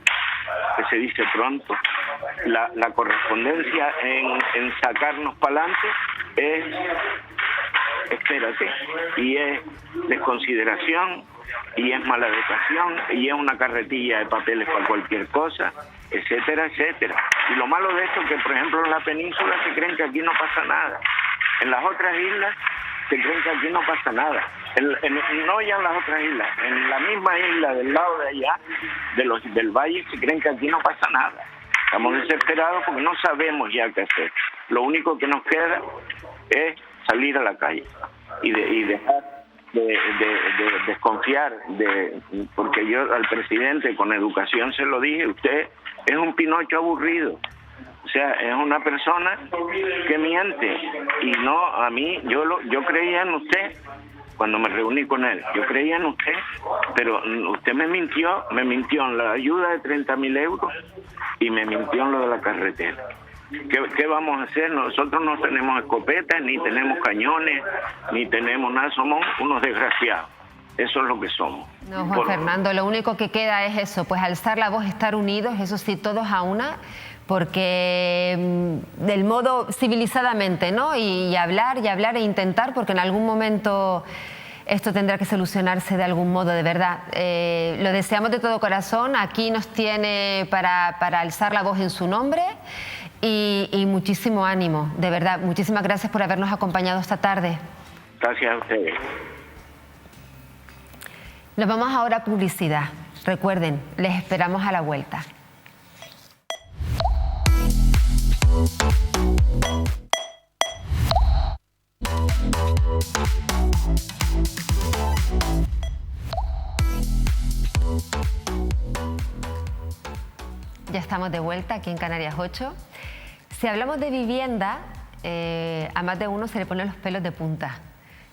que se dice pronto, la correspondencia en sacarnos para adelante es, espérate, y es desconsideración, y es mala educación, y es una carretilla de papeles para cualquier cosa, etcétera, etcétera. Y lo malo de esto es que, por ejemplo, en la península se creen que aquí no pasa nada. En las otras islas se creen que aquí no pasa nada. No ya en las otras islas, en la misma isla del lado de allá, del valle, se creen que aquí no pasa nada. Estamos desesperados porque no sabemos ya qué hacer. Lo único que nos queda es salir a la calle y dejar de desconfiar, porque yo al presidente con educación se lo dije, usted es un Pinocho aburrido. O sea, es una persona que miente. Y no, a mí, yo creía en usted cuando me reuní con él. Yo creía en usted, pero usted me mintió en la ayuda de 30.000 euros y me mintió en lo de la carretera. ¿Qué vamos a hacer? Nosotros no tenemos escopetas, ni tenemos cañones, ni tenemos nada. Somos unos desgraciados. Eso es lo que somos. No, Juan Fernando, lo único que queda es eso, pues alzar la voz, estar unidos, eso sí, todos a una, porque del modo civilizadamente, ¿no? Y hablar e intentar, porque en algún momento esto tendrá que solucionarse de algún modo, de verdad. Lo deseamos de todo corazón, aquí nos tiene para alzar la voz en su nombre y muchísimo ánimo, de verdad. Muchísimas gracias por habernos acompañado esta tarde. Gracias a ustedes. Nos vamos ahora a publicidad. Recuerden, les esperamos a la vuelta. Ya estamos de vuelta aquí en Canarias 8. Si hablamos de vivienda, a más de uno se le ponen los pelos de punta.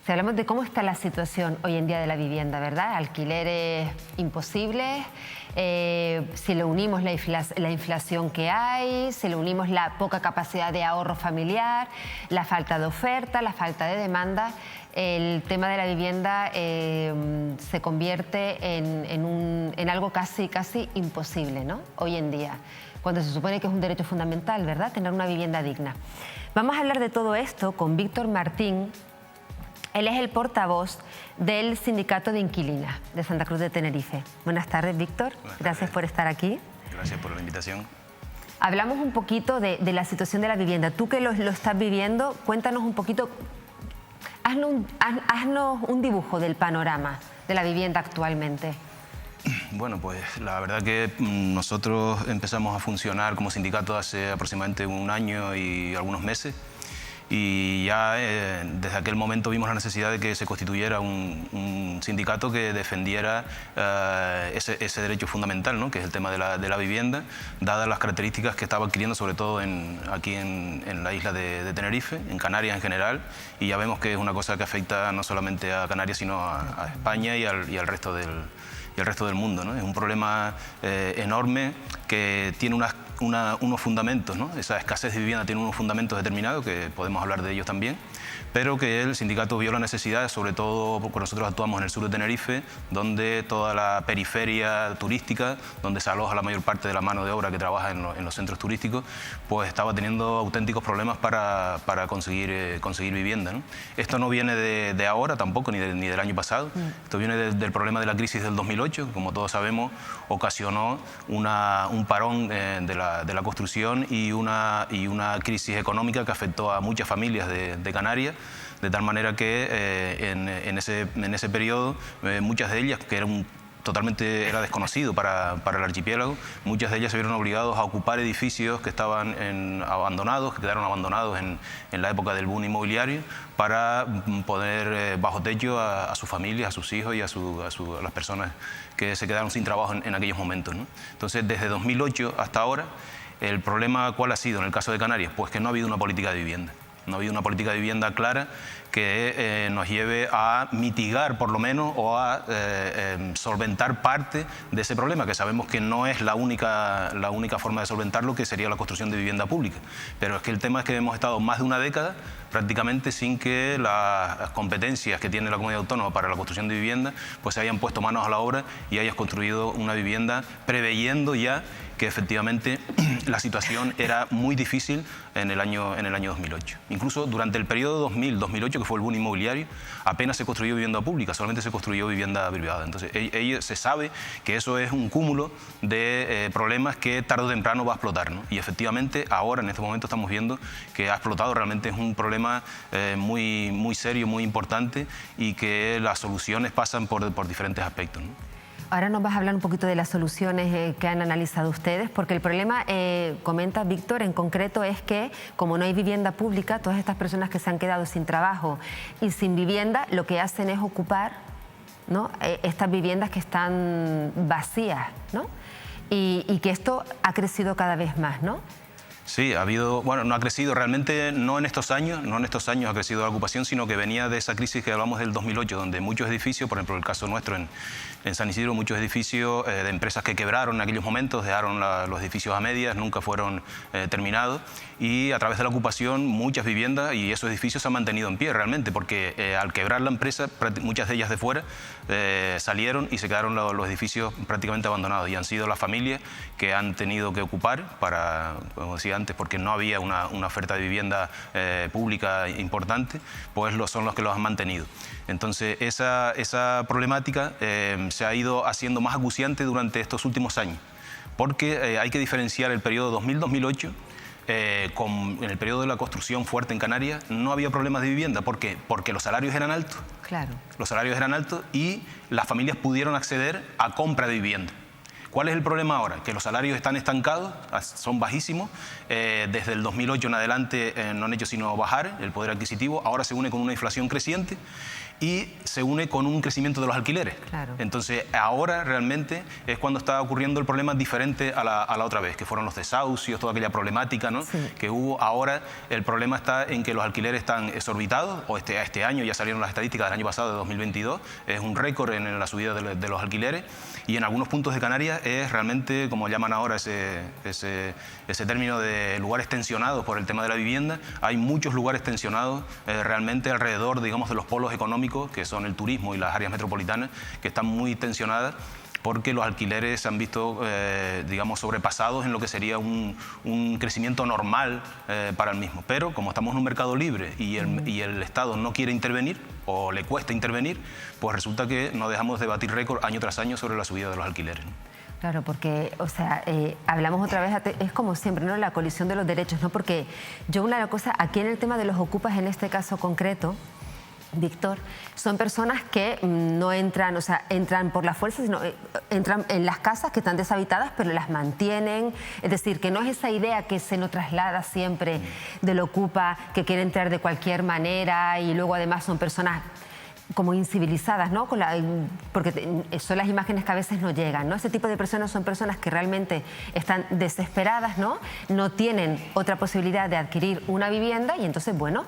Si hablamos de cómo está la situación hoy en día de la vivienda, ¿verdad? Alquileres imposibles, si le unimos la inflación que hay, si le unimos la poca capacidad de ahorro familiar, la falta de oferta, la falta de demanda, el tema de la vivienda se convierte en algo casi imposible, ¿no? Hoy en día, cuando se supone que es un derecho fundamental, ¿verdad? Tener una vivienda digna. Vamos a hablar de todo esto con Víctor Martín. Él es el portavoz del Sindicato de Inquilinas de Santa Cruz de Tenerife. Buenas tardes, Víctor. Gracias por estar aquí. Gracias por la invitación. Hablamos un poquito de la situación de la vivienda. Tú que lo estás viviendo, cuéntanos un poquito, haznos un dibujo del panorama de la vivienda actualmente. Bueno, pues la verdad que nosotros empezamos a funcionar como sindicato hace aproximadamente 1 año y algunos meses. Y ya desde aquel momento vimos la necesidad de que se constituyera un sindicato que defendiera ese derecho fundamental, ¿no? Que es el tema de la vivienda, dadas las características que estaba adquiriendo sobre todo aquí en la isla de Tenerife, en Canarias en general, y ya vemos que es una cosa que afecta no solamente a Canarias sino a España y al resto del mundo, ¿no? Es un problema enorme que tiene unos fundamentos, ¿no? Esa escasez de vivienda tiene unos fundamentos determinados, que podemos hablar de ellos también, pero que el sindicato vio la necesidad, sobre todo porque nosotros actuamos en el sur de Tenerife, donde toda la periferia turística, donde se aloja la mayor parte de la mano de obra que trabaja en los centros turísticos, pues estaba teniendo auténticos problemas para conseguir vivienda, ¿no? Esto no viene de ahora tampoco, ni del año pasado. Esto viene del problema de la crisis del 2008, que como todos sabemos ocasionó un parón de la construcción y una crisis económica que afectó a muchas familias de Canarias, de tal manera que en ese periodo muchas de ellas, que era desconocido para el archipiélago, muchas de ellas se vieron obligados a ocupar edificios que estaban abandonados, que quedaron abandonados en la época del boom inmobiliario, para poner bajo techo a sus familias, a sus hijos y a las personas que se quedaron sin trabajo en aquellos momentos, ¿no? Entonces, desde 2008 hasta ahora, ¿el problema cuál ha sido en el caso de Canarias? Pues que no ha habido una política de vivienda. No ha habido una política de vivienda clara que nos lleve a mitigar, por lo menos, o a solventar parte de ese problema, que sabemos que no es la única forma de solventarlo, que sería la construcción de vivienda pública. Pero es que el tema es que hemos estado más de una década prácticamente sin que las competencias que tiene la comunidad autónoma para la construcción de vivienda pues se hayan puesto manos a la obra y hayas construido una vivienda preveyendo ya que efectivamente la situación era muy difícil en el año 2008. Incluso durante el periodo 2000-2008, que fue el boom inmobiliario, apenas se construyó vivienda pública, solamente se construyó vivienda privada. Entonces, se sabe que eso es un cúmulo de problemas que tarde o temprano va a explotar, ¿no? Y efectivamente, ahora, en este momento, estamos viendo que ha explotado. Realmente es un problema muy, muy serio, muy importante, y que las soluciones pasan por diferentes aspectos, ¿no? Ahora nos vas a hablar un poquito de las soluciones que han analizado ustedes, porque el problema, comenta Víctor, en concreto es que como no hay vivienda pública, todas estas personas que se han quedado sin trabajo y sin vivienda, lo que hacen es ocupar, ¿no?, estas viviendas que están vacías, ¿no? Y que esto ha crecido cada vez más, ¿no? Sí, ha habido, bueno, no ha crecido realmente, no en estos años ha crecido la ocupación, sino que venía de esa crisis que hablamos del 2008, donde muchos edificios, por ejemplo el caso nuestro en San Isidro, muchos edificios de empresas que quebraron en aquellos momentos, dejaron los edificios a medias, nunca fueron terminados, y a través de la ocupación muchas viviendas y esos edificios se han mantenido en pie realmente, porque al quebrar la empresa, muchas de ellas de fuera, salieron y se quedaron los edificios prácticamente abandonados, y han sido las familias que han tenido que ocupar para, como decía antes, porque no había una oferta de vivienda pública importante, pues son los que los han mantenido. Entonces esa problemática se ha ido haciendo más acuciante durante estos últimos años, porque hay que diferenciar el periodo 2000-2008. En el periodo de la construcción fuerte en Canarias no había problemas de vivienda. ¿Por qué? Porque los salarios eran altos. Claro. Los salarios eran altos y las familias pudieron acceder a compra de vivienda. ¿Cuál es el problema ahora? Que los salarios están estancados, son bajísimos. Desde el 2008 en adelante no han hecho sino bajar el poder adquisitivo. Ahora se une con una inflación creciente y se une con un crecimiento de los alquileres. Claro. Entonces, ahora realmente es cuando está ocurriendo el problema diferente a la otra vez, que fueron los desahucios, toda aquella problemática, ¿no?, sí, que hubo. Ahora el problema está en que los alquileres están exorbitados, o este año ya salieron las estadísticas del año pasado, de 2022, es un récord en la subida de los alquileres, y en algunos puntos de Canarias es realmente, como llaman ahora ese término de lugares tensionados por el tema de la vivienda. Hay muchos lugares tensionados realmente alrededor, digamos, de los polos económicos, que son el turismo y las áreas metropolitanas, que están muy tensionadas porque los alquileres se han visto, digamos, sobrepasados en lo que sería un crecimiento normal para el mismo. Pero como estamos en un mercado libre y el Estado no quiere intervenir, o le cuesta intervenir, pues resulta que no dejamos de batir récord año tras año sobre la subida de los alquileres, ¿no? Claro, porque, o sea, hablamos otra vez, es como siempre, ¿no?, la colisión de los derechos, ¿no? Porque yo una cosa, aquí en el tema de los ocupas, en este caso concreto, Víctor, son personas que no entran, o sea, entran por la fuerza, sino entran en las casas que están deshabitadas, pero las mantienen. Es decir, que no es esa idea que se nos traslada siempre del ocupa, que quiere entrar de cualquier manera, y luego además son personas como incivilizadas, ¿no? Porque son las imágenes que a veces no llegan, ¿no? Ese tipo de personas son personas que realmente están desesperadas, ¿no? No tienen otra posibilidad de adquirir una vivienda y entonces, bueno,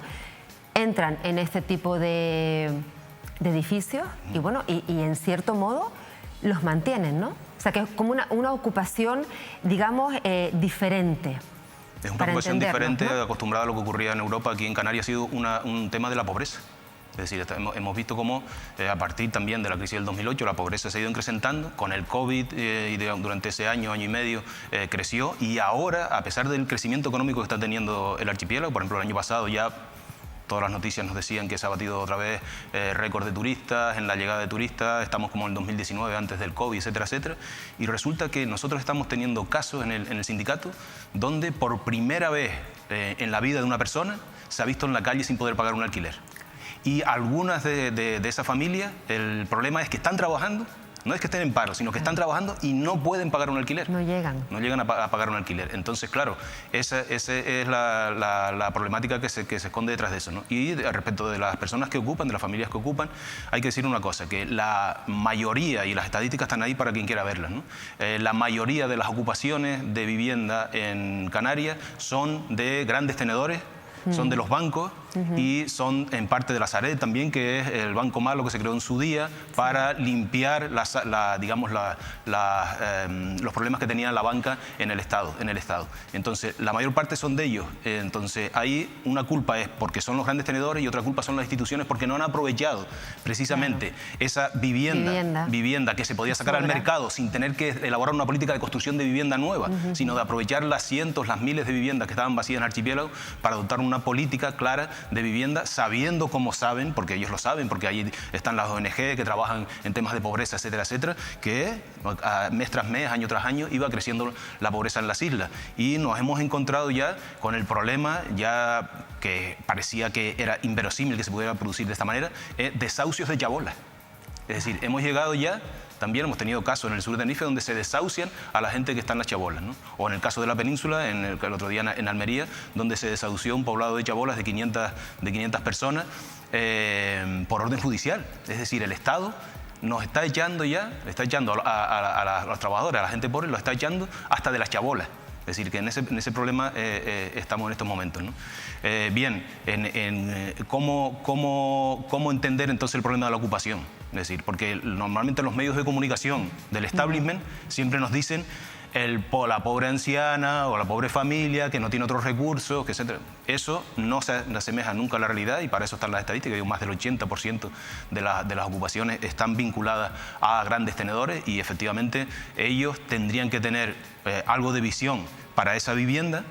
entran en este tipo de edificios y, bueno, y en cierto modo los mantienen, ¿no? O sea, que es como una ocupación, digamos, diferente. Es una ocupación diferente, ¿no?, acostumbrada a lo que ocurría en Europa. Aquí en Canarias ha sido un tema de la pobreza. Es decir, hemos visto cómo a partir también de la crisis del 2008 la pobreza se ha ido incrementando, con el COVID y durante ese año y medio creció, y ahora, a pesar del crecimiento económico que está teniendo el archipiélago, por ejemplo el año pasado ya todas las noticias nos decían que se ha batido otra vez récord de turistas, en la llegada de turistas, estamos como en el 2019 antes del COVID, etcétera, etcétera, y resulta que nosotros estamos teniendo casos en el sindicato donde por primera vez en la vida de una persona se ha visto en la calle sin poder pagar un alquiler. Y algunas de esas familias, el problema es que están trabajando, no es que estén en paro, sino que están trabajando y no pueden pagar un alquiler. No llegan. No llegan a pagar un alquiler. Entonces, claro, esa es la problemática que se esconde detrás de eso, ¿no? Y respecto de las personas que ocupan, de las familias que ocupan, hay que decir una cosa, que la mayoría, y las estadísticas están ahí para quien quiera verlas, ¿no? La mayoría de las ocupaciones de vivienda en Canarias son de grandes tenedores son de los bancos y son en parte de la Sareb también, que es el banco malo que se creó en su día para limpiar digamos, los problemas que tenía la banca en el Estado. Entonces, la mayor parte son de ellos. Entonces, ahí una culpa es porque son los grandes tenedores y otra culpa son las instituciones porque no han aprovechado precisamente esa vivienda que se podía sacar al mercado sin tener que elaborar una política de construcción de vivienda nueva, sino de aprovechar las cientos, las miles de viviendas que estaban vacías en el archipiélago para adoptar una política clara de vivienda, sabiendo como saben, porque ellos lo saben, porque ahí están las ONG que trabajan en temas de pobreza, etcétera, etcétera, que mes tras mes, año tras año, iba creciendo la pobreza en las islas. Y nos hemos encontrado ya con el problema, ya que parecía que era inverosímil que se pudiera producir de esta manera, desahucios de chabolas. Es decir, hemos llegado ya, también hemos tenido casos en el sur de Tenerife donde se desahucian a la gente que está en las chabolas, ¿no? O en el caso de la península, el otro día en Almería, donde se desahució un poblado de chabolas de 500 personas por orden judicial. Es decir, el Estado nos está echando ya, está echando a los trabajadores, a la gente pobre, lo está echando hasta de las chabolas. Es decir, que en ese problema estamos en estos momentos, ¿no? Bien, ¿cómo entender entonces el problema de la ocupación? Es decir, porque normalmente los medios de comunicación del establishment siempre nos dicen la pobre anciana o la pobre familia que no tiene otros recursos, etc. Eso no se asemeja nunca a la realidad y para eso están las estadísticas. Digo, más del 80% de las ocupaciones están vinculadas a grandes tenedores y efectivamente ellos tendrían que tener algo de visión para esa vivienda,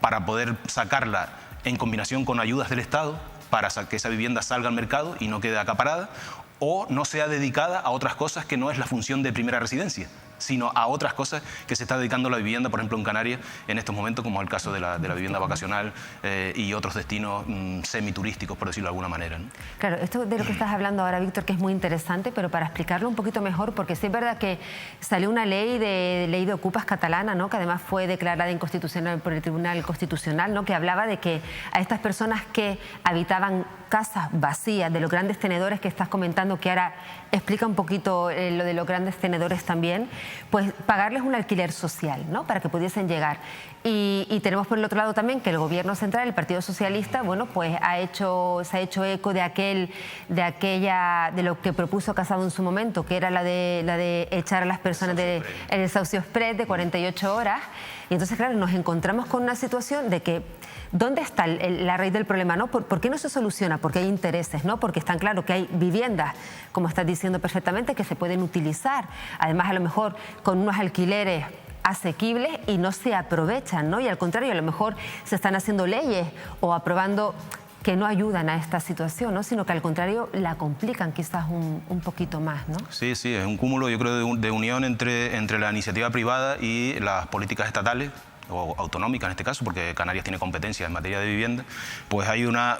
para poder sacarla en combinación con ayudas del Estado, para que esa vivienda salga al mercado y no quede acaparada, o no sea dedicada a otras cosas que no es la función de primera residencia, sino a otras cosas que se está dedicando a la vivienda, por ejemplo en Canarias, en estos momentos, como el caso de la vivienda vacacional y otros destinos semiturísticos, por decirlo de alguna manera, ¿no? Claro, esto de lo que estás hablando ahora, Víctor, que es muy interesante, pero para explicarlo un poquito mejor, porque sí es verdad que salió una ley de ocupas catalana, ¿no?, que además fue declarada inconstitucional por el Tribunal Constitucional, ¿no?, que hablaba de que a estas personas que habitaban casas vacías de los grandes tenedores que estás comentando, que ahora explica un poquito lo de los grandes tenedores también, pues pagarles un alquiler social, ¿no?, para que pudiesen llegar. Y tenemos por el otro lado también que el Gobierno central, el Partido Socialista, bueno, pues se ha hecho eco de lo que propuso Casado en su momento, que era la de echar a las personas del desahucio express de 48 horas. Y entonces, claro, nos encontramos con una situación de que ¿dónde está la raíz del problema, ¿no? ¿Por qué no se soluciona? Porque hay intereses, ¿no? Porque están claro que hay viviendas, como estás diciendo perfectamente, que se pueden utilizar. Además, a lo mejor con unos alquileres asequibles y no se aprovechan, ¿no? Y al contrario, a lo mejor se están haciendo leyes o aprobando que no ayudan a esta situación, ¿no?, sino que al contrario la complican quizás un poquito más, ¿no? Sí, sí, es un cúmulo, yo creo, de unión entre la iniciativa privada y las políticas estatales o autonómica en este caso, porque Canarias tiene competencia en materia de vivienda, pues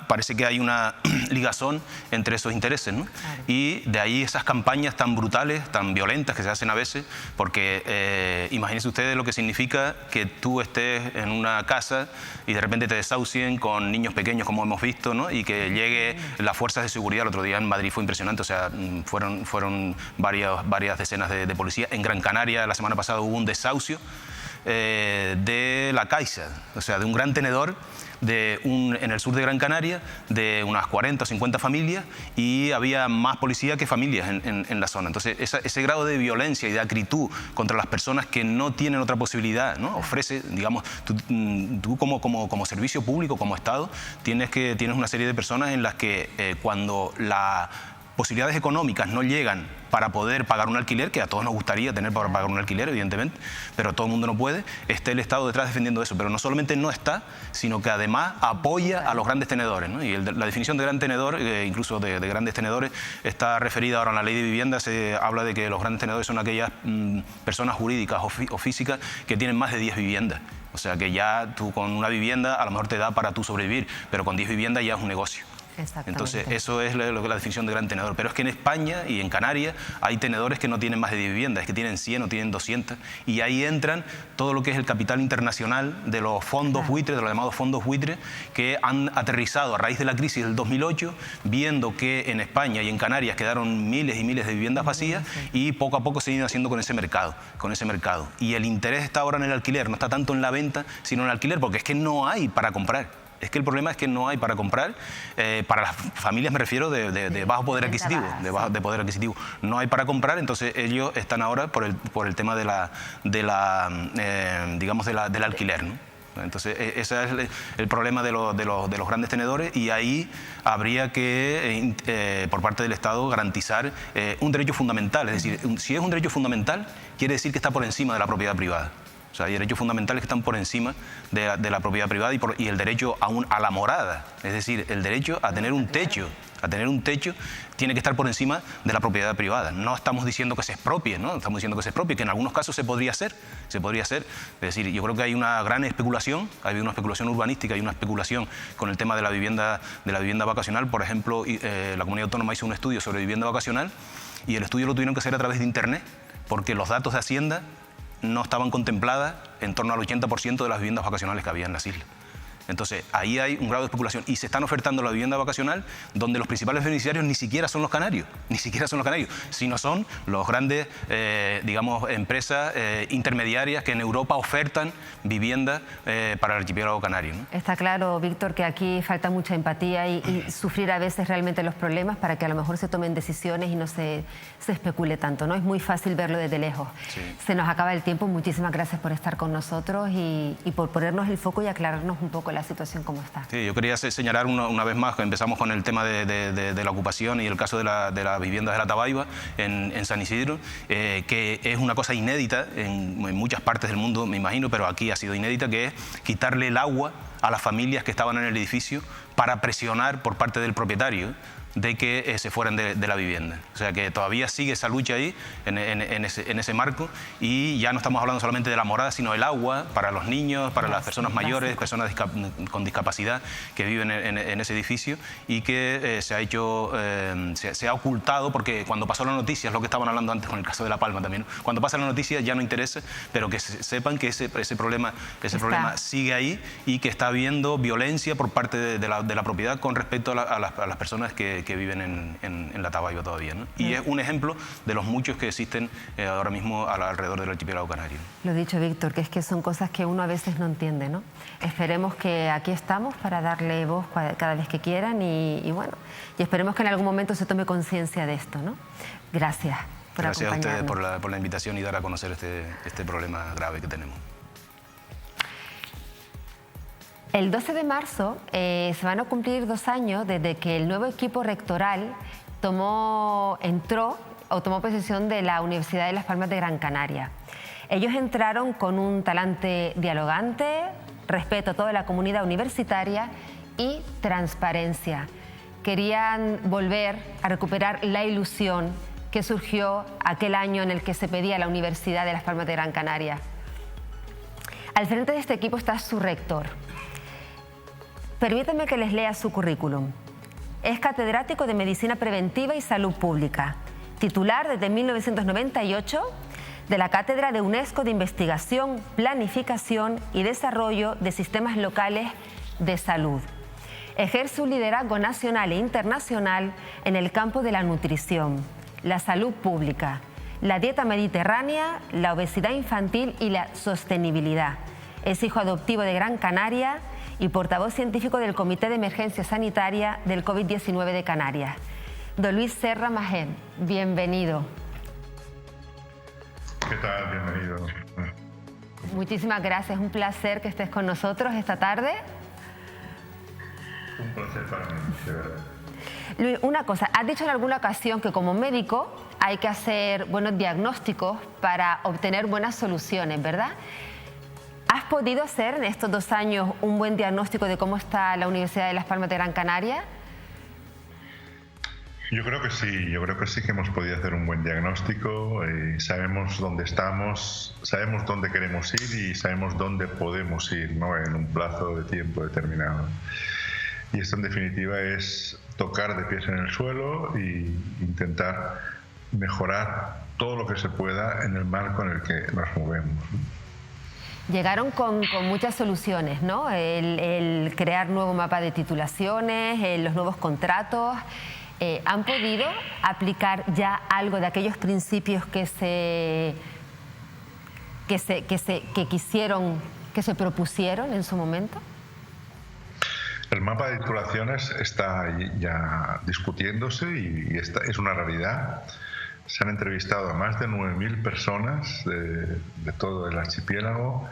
parece que hay una ligazón entre esos intereses, ¿no? Claro. Y de ahí esas campañas tan brutales, tan violentas que se hacen a veces, porque imagínense ustedes lo que significa que tú estés en una casa y de repente te desahucien con niños pequeños, como hemos visto, ¿no?, y que llegue las fuerzas de seguridad. El otro día en Madrid fue impresionante, o sea, fueron varias decenas de policías. En Gran Canaria la semana pasada hubo un desahucio de la Caixa, o sea, de un gran tenedor en el sur de Gran Canaria, de unas 40 o 50 familias, y había más policía que familias en la zona. Entonces, ese grado de violencia y de acritud contra las personas que no tienen otra posibilidad, ¿no?, ofrece, digamos, tú como servicio público, como Estado, tienes una serie de personas en las que cuando las posibilidades económicas no llegan para poder pagar un alquiler, que a todos nos gustaría tener para pagar un alquiler, evidentemente, pero todo el mundo no puede, esté el Estado detrás defendiendo eso. Pero no solamente no está, sino que además apoya a los grandes tenedores, ¿no? Y la definición de gran tenedor, incluso de grandes tenedores, está referida ahora en la Ley de Vivienda. Se habla de que los grandes tenedores son aquellas personas jurídicas o físicas que tienen más de 10 viviendas. O sea que ya tú con una vivienda a lo mejor te da para tú sobrevivir, pero con 10 viviendas ya es un negocio. Entonces, eso es lo que la definición de gran tenedor. Pero es que en España y en Canarias hay tenedores que no tienen más de 10 viviendas, es que tienen 100 o tienen 200. Y ahí entran todo lo que es el capital internacional de los fondos buitres, de los llamados fondos buitres, que han aterrizado a raíz de la crisis del 2008, viendo que en España y en Canarias quedaron miles y miles de viviendas vacías, y poco a poco se iban haciendo con ese mercado. Y el interés está ahora en el alquiler, no está tanto en la venta, sino en el alquiler, porque es que no hay para comprar. Es que el problema es que no hay para comprar, para las familias me refiero de bajo poder adquisitivo, de poder adquisitivo. No hay para comprar, entonces ellos están ahora por el tema digamos del alquiler, ¿no? Entonces, ese es el problema de los grandes tenedores, y ahí habría que, por parte del Estado, garantizar un derecho fundamental. Es decir, si es un derecho fundamental, quiere decir que está por encima de la propiedad privada. O sea, hay derechos fundamentales que están por encima de la propiedad privada y el derecho a la morada. Es decir, el derecho a tener un techo. Tiene que estar por encima de la propiedad privada. No estamos diciendo que se expropie, ¿no? Estamos diciendo que se expropie, que en algunos casos se podría hacer. Es decir, yo creo que hay una gran especulación, hay una especulación urbanística, hay una especulación con el tema de la vivienda vacacional. Por ejemplo, la Comunidad Autónoma hizo un estudio sobre vivienda vacacional y el estudio lo tuvieron que hacer a través de Internet porque los datos de Hacienda no estaban contempladas en torno al 80% de las viviendas vacacionales que había en las islas. Entonces, ahí hay un grado de especulación y se están ofertando la vivienda vacacional donde los principales beneficiarios ni siquiera son los canarios, sino son los grandes, digamos, empresas intermediarias que en Europa ofertan vivienda para el archipiélago canario, ¿no? Está claro, Víctor, que aquí falta mucha empatía y sufrir a veces realmente los problemas para que a lo mejor se tomen decisiones y no se especule tanto, ¿no? Es muy fácil verlo desde lejos. Sí. Se nos acaba el tiempo. Muchísimas gracias por estar con nosotros y por ponernos el foco y aclararnos un poco la situación como está. Sí, yo quería señalar una vez más que empezamos con el tema de la ocupación y el caso de las viviendas de la Tabaiba en San Isidro, que es una cosa inédita en muchas partes del mundo, me imagino, pero aquí ha sido inédita, que es quitarle el agua a las familias que estaban en el edificio para presionar por parte del propietario de que se fueran de la vivienda. O sea que todavía sigue esa lucha ahí en ese marco, y ya no estamos hablando solamente de la morada, sino el agua para los niños, para las personas mayores, personas con discapacidad que viven en ese edificio, y que se ha ocultado, porque cuando pasó la noticia, es lo que estaban hablando antes con el caso de La Palma también, cuando pasa la noticia ya no interesa, pero que sepan que ese problema sigue ahí y que está habiendo violencia por parte de la propiedad con respecto a las personas que viven en la Tabaiba todavía, ¿no? Y es un ejemplo de los muchos que existen ahora mismo alrededor del archipiélago canario. Lo dicho, Víctor, que es que son cosas que uno a veces no entiende, ¿no? Esperemos que aquí estamos para darle voz cada vez que quieran y bueno, y esperemos que en algún momento se tome conciencia de esto, ¿no? Gracias por acompañarnos. Gracias a ustedes por la invitación y dar a conocer este problema grave que tenemos. El 12 de marzo se van a cumplir 2 años desde que el nuevo equipo rectoral tomó posesión de la Universidad de Las Palmas de Gran Canaria. Ellos entraron con un talante dialogante, respeto a toda la comunidad universitaria y transparencia. Querían volver a recuperar la ilusión que surgió aquel año en el que se pedía la Universidad de Las Palmas de Gran Canaria. Al frente de este equipo está su rector. Permítanme que les lea su currículum. Es catedrático de Medicina Preventiva y Salud Pública, titular desde 1998 de la Cátedra de UNESCO de Investigación, Planificación y Desarrollo de Sistemas Locales de Salud. Ejerce un liderazgo nacional e internacional en el campo de la nutrición, la salud pública, la dieta mediterránea, la obesidad infantil y la sostenibilidad. Es hijo adoptivo de Gran Canaria y portavoz científico del Comité de Emergencia Sanitaria del COVID-19 de Canarias. Don Luis Serra Magén, bienvenido. ¿Qué tal? Bienvenido. Muchísimas gracias, un placer que estés con nosotros esta tarde. Un placer para mí, de verdad. Luis, una cosa, has dicho en alguna ocasión que como médico hay que hacer buenos diagnósticos para obtener buenas soluciones, ¿verdad? ¿Has podido hacer en estos 2 años un buen diagnóstico de cómo está la Universidad de Las Palmas de Gran Canaria? Yo creo que sí que hemos podido hacer un buen diagnóstico. Sabemos dónde estamos, sabemos dónde queremos ir y sabemos dónde podemos ir, ¿no? En un plazo de tiempo determinado. Y esto en definitiva es tocar de pies en el suelo e intentar mejorar todo lo que se pueda en el marco en el que nos movemos, ¿no? Llegaron con muchas soluciones, ¿no? El crear nuevo mapa de titulaciones, los nuevos contratos. ¿Han podido aplicar ya algo de aquellos principios que se propusieron en su momento? El mapa de titulaciones está ya discutiéndose y es una realidad. Se han entrevistado a más de 9.000 personas de todo el archipiélago,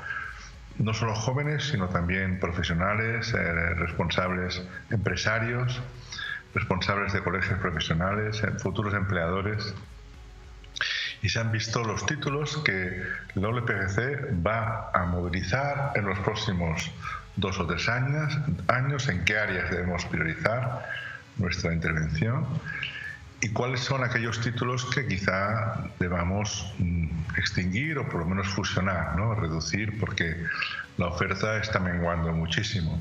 no solo jóvenes, sino también profesionales, responsables empresarios, responsables de colegios profesionales, futuros empleadores. Y se han visto los títulos que la WPGC va a movilizar en los próximos 2 o 3 años, en qué áreas debemos priorizar nuestra intervención y cuáles son aquellos títulos que quizá debamos extinguir o por lo menos fusionar, ¿no? Reducir, porque la oferta está menguando muchísimo.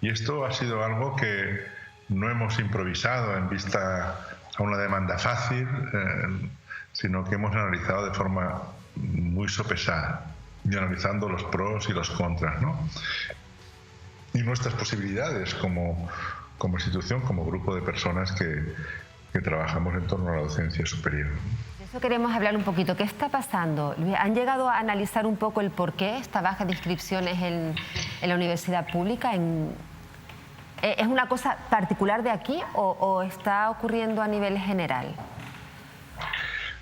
Y esto ha sido algo que no hemos improvisado en vista a una demanda fácil, sino que hemos analizado de forma muy sopesada y analizando los pros y los contras, ¿no? Y nuestras posibilidades como institución, como grupo de personas que trabajamos en torno a la docencia superior. De eso queremos hablar un poquito. ¿Qué está pasando? ¿Han llegado a analizar un poco el por qué esta baja de inscripciones en la universidad pública? ¿Es una cosa particular de aquí o está ocurriendo a nivel general?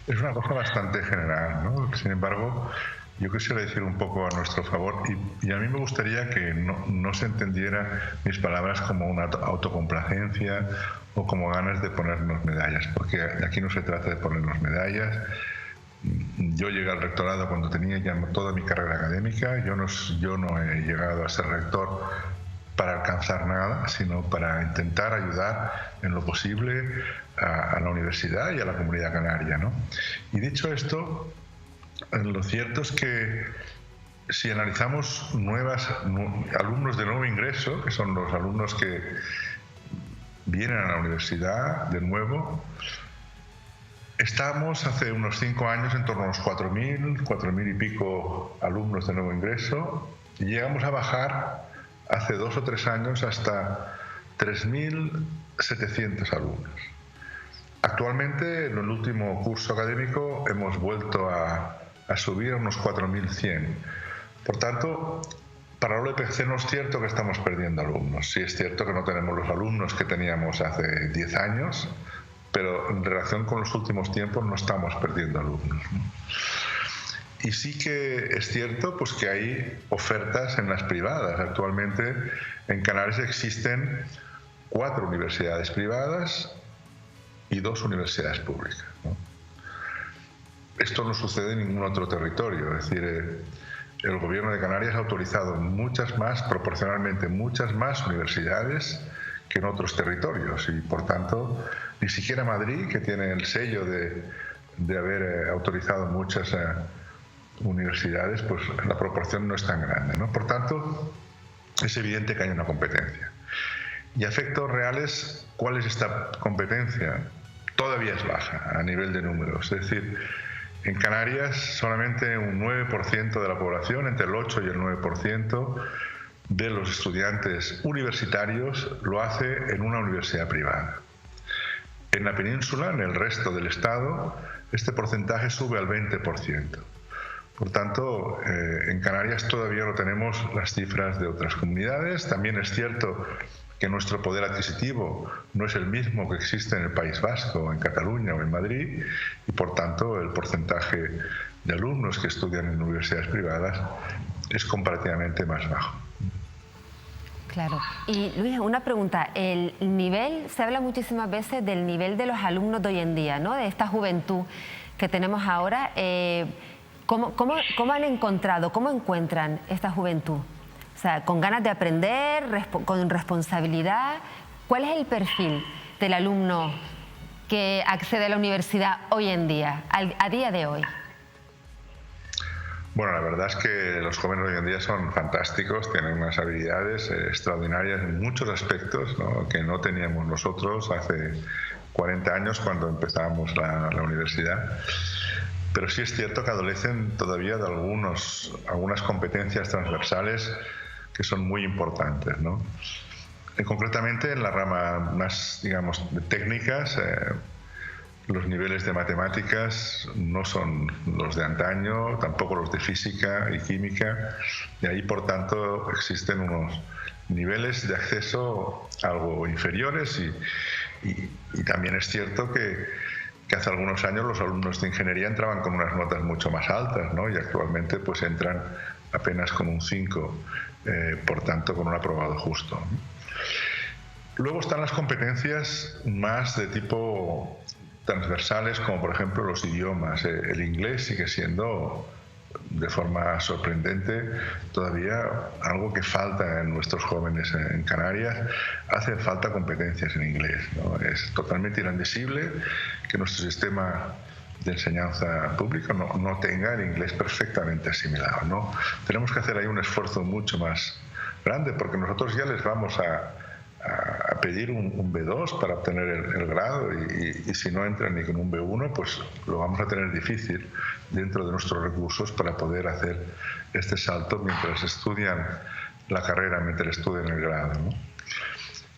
Es una cosa bastante general, ¿no? Sin embargo, yo quisiera decir un poco a nuestro favor y a mí me gustaría que no se entendiera mis palabras como una autocomplacencia o como ganas de ponernos medallas, porque aquí no se trata de ponernos medallas. Yo llegué al rectorado cuando tenía ya toda mi carrera académica. Yo no he llegado a ser rector para alcanzar nada, sino para intentar ayudar en lo posible a la universidad y a la comunidad canaria, ¿no? Y dicho esto, lo cierto es que si analizamos alumnos de nuevo ingreso, que son los alumnos que vienen a la universidad de nuevo, estamos hace unos 5 años en torno a unos 4.000 y pico alumnos de nuevo ingreso y llegamos a bajar hace 2 o 3 años hasta 3.700 alumnos. Actualmente, en el último curso académico, hemos vuelto a subir a unos 4.100. Por tanto, para la WPGC no es cierto que estamos perdiendo alumnos. Sí es cierto que no tenemos los alumnos que teníamos hace 10 años, pero en relación con los últimos tiempos no estamos perdiendo alumnos, ¿no? Y sí que es cierto pues, que hay ofertas en las privadas. Actualmente en Canarias existen 4 universidades privadas y 2 universidades públicas, ¿no? Esto no sucede en ningún otro territorio. Es decir, el Gobierno de Canarias ha autorizado proporcionalmente muchas más universidades que en otros territorios y, por tanto, ni siquiera Madrid, que tiene el sello de haber autorizado muchas universidades, pues la proporción no es tan grande, ¿no? Por tanto, es evidente que hay una competencia. Y a efectos reales, ¿cuál es esta competencia? Todavía es baja a nivel de números. Es decir, en Canarias solamente un 9% de la población, entre el 8 y el 9% de los estudiantes universitarios lo hace en una universidad privada. En la península, en el resto del estado, este porcentaje sube al 20%. Por tanto, en Canarias todavía no tenemos las cifras de otras comunidades. También es cierto que nuestro poder adquisitivo no es el mismo que existe en el País Vasco, en Cataluña o en Madrid, y por tanto el porcentaje de alumnos que estudian en universidades privadas es comparativamente más bajo. Claro. Y Luis, una pregunta. El nivel, se habla muchísimas veces del nivel de los alumnos de hoy en día, ¿no? De esta juventud que tenemos ahora. ¿Cómo han encontrado, cómo encuentran esta juventud? O sea, con ganas de aprender, con responsabilidad. ¿Cuál es el perfil del alumno que accede a la universidad hoy en día, a día de hoy? Bueno, la verdad es que los jóvenes hoy en día son fantásticos, tienen unas habilidades extraordinarias en muchos aspectos, ¿no?, que no teníamos nosotros hace 40 años cuando empezábamos la universidad. Pero sí es cierto que adolecen todavía de algunas competencias transversales que son muy importantes, ¿no? Concretamente en la rama más, digamos, de técnicas, los niveles de matemáticas no son los de antaño, tampoco los de física y química, y ahí por tanto existen unos niveles de acceso algo inferiores y también es cierto que hace algunos años los alumnos de ingeniería entraban con unas notas mucho más altas, ¿no? Y actualmente pues entran apenas con un 5, por tanto con un aprobado justo, ¿no? Luego están las competencias más de tipo transversales, como por ejemplo los idiomas. El inglés sigue siendo, de forma sorprendente, todavía algo que falta en nuestros jóvenes en Canarias. Hacen falta competencias en inglés, ¿no? Es totalmente inadmisible que nuestro sistema de enseñanza pública no tenga el inglés perfectamente asimilado, ¿no? Tenemos que hacer ahí un esfuerzo mucho más grande, porque nosotros ya les vamos a pedir un B2 para obtener el grado y si no entran ni con un B1, pues lo vamos a tener difícil dentro de nuestros recursos para poder hacer este salto mientras estudian la carrera, mientras estudian el grado, ¿no?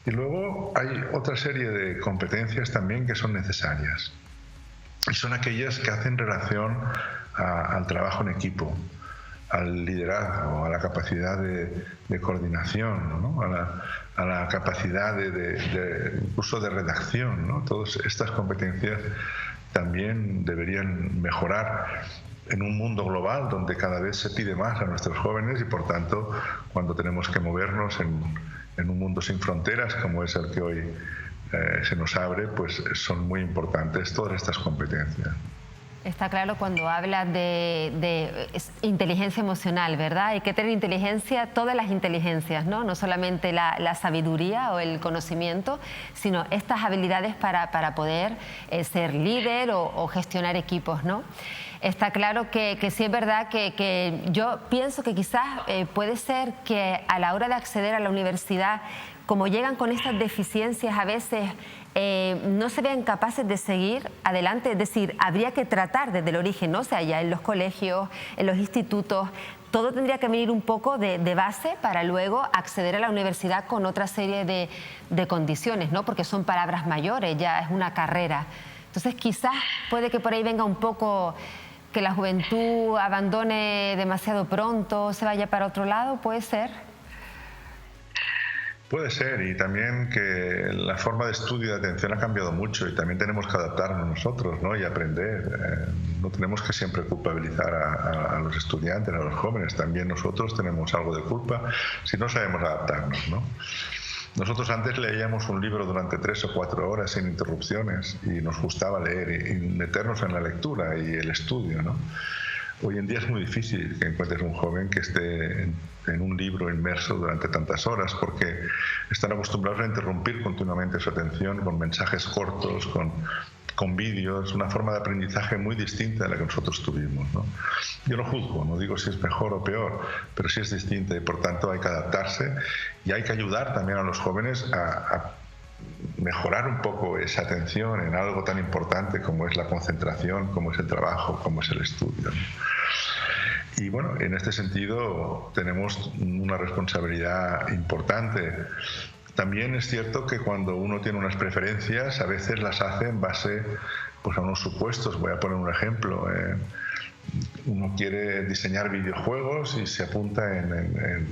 Y luego hay otra serie de competencias también que son necesarias y son aquellas que hacen relación al trabajo en equipo, al liderazgo, a la capacidad de coordinación, ¿no? a la capacidad incluso de redacción, ¿no? Todas estas competencias también deberían mejorar en un mundo global donde cada vez se pide más a nuestros jóvenes y por tanto cuando tenemos que movernos en un mundo sin fronteras como es el que hoy se nos abre, pues son muy importantes todas estas competencias. Está claro cuando habla de inteligencia emocional, ¿verdad? Hay que tener inteligencia, todas las inteligencias, ¿no? No solamente la sabiduría o el conocimiento, sino estas habilidades para poder ser líder o gestionar equipos, ¿no? Está claro que sí es verdad que yo pienso que quizás puede ser que a la hora de acceder a la universidad, como llegan con estas deficiencias a veces, no se vean capaces de seguir adelante, es decir, habría que tratar desde el origen, ¿no? O sea, ya en los colegios, en los institutos, todo tendría que venir un poco de base para luego acceder a la universidad con otra serie de condiciones, ¿no? Porque son palabras mayores, ya es una carrera. Entonces quizás puede que por ahí venga un poco que la juventud abandone demasiado pronto, se vaya para otro lado, ¿puede ser? Puede ser, y también que la forma de estudio y de atención ha cambiado mucho y también tenemos que adaptarnos nosotros, ¿no? Y aprender. No tenemos que siempre culpabilizar a los estudiantes, a los jóvenes. También nosotros tenemos algo de culpa si no sabemos adaptarnos, ¿no? Nosotros antes leíamos un libro durante 3 o 4 horas sin interrupciones y nos gustaba leer y meternos en la lectura y el estudio, ¿no? Hoy en día es muy difícil que encuentres un joven que esté en un libro inmerso durante tantas horas porque están acostumbrados a interrumpir continuamente su atención con mensajes cortos, con vídeos, una forma de aprendizaje muy distinta de la que nosotros tuvimos, ¿no? Yo no juzgo, no digo si es mejor o peor, pero sí es distinta y por tanto hay que adaptarse y hay que ayudar también a los jóvenes a mejorar un poco esa atención en algo tan importante como es la concentración, como es el trabajo, como es el estudio, ¿no? Y bueno, en este sentido tenemos una responsabilidad importante. También es cierto que cuando uno tiene unas preferencias, a veces las hace en base pues, a unos supuestos. Voy a poner un ejemplo. Uno quiere diseñar videojuegos y se apunta en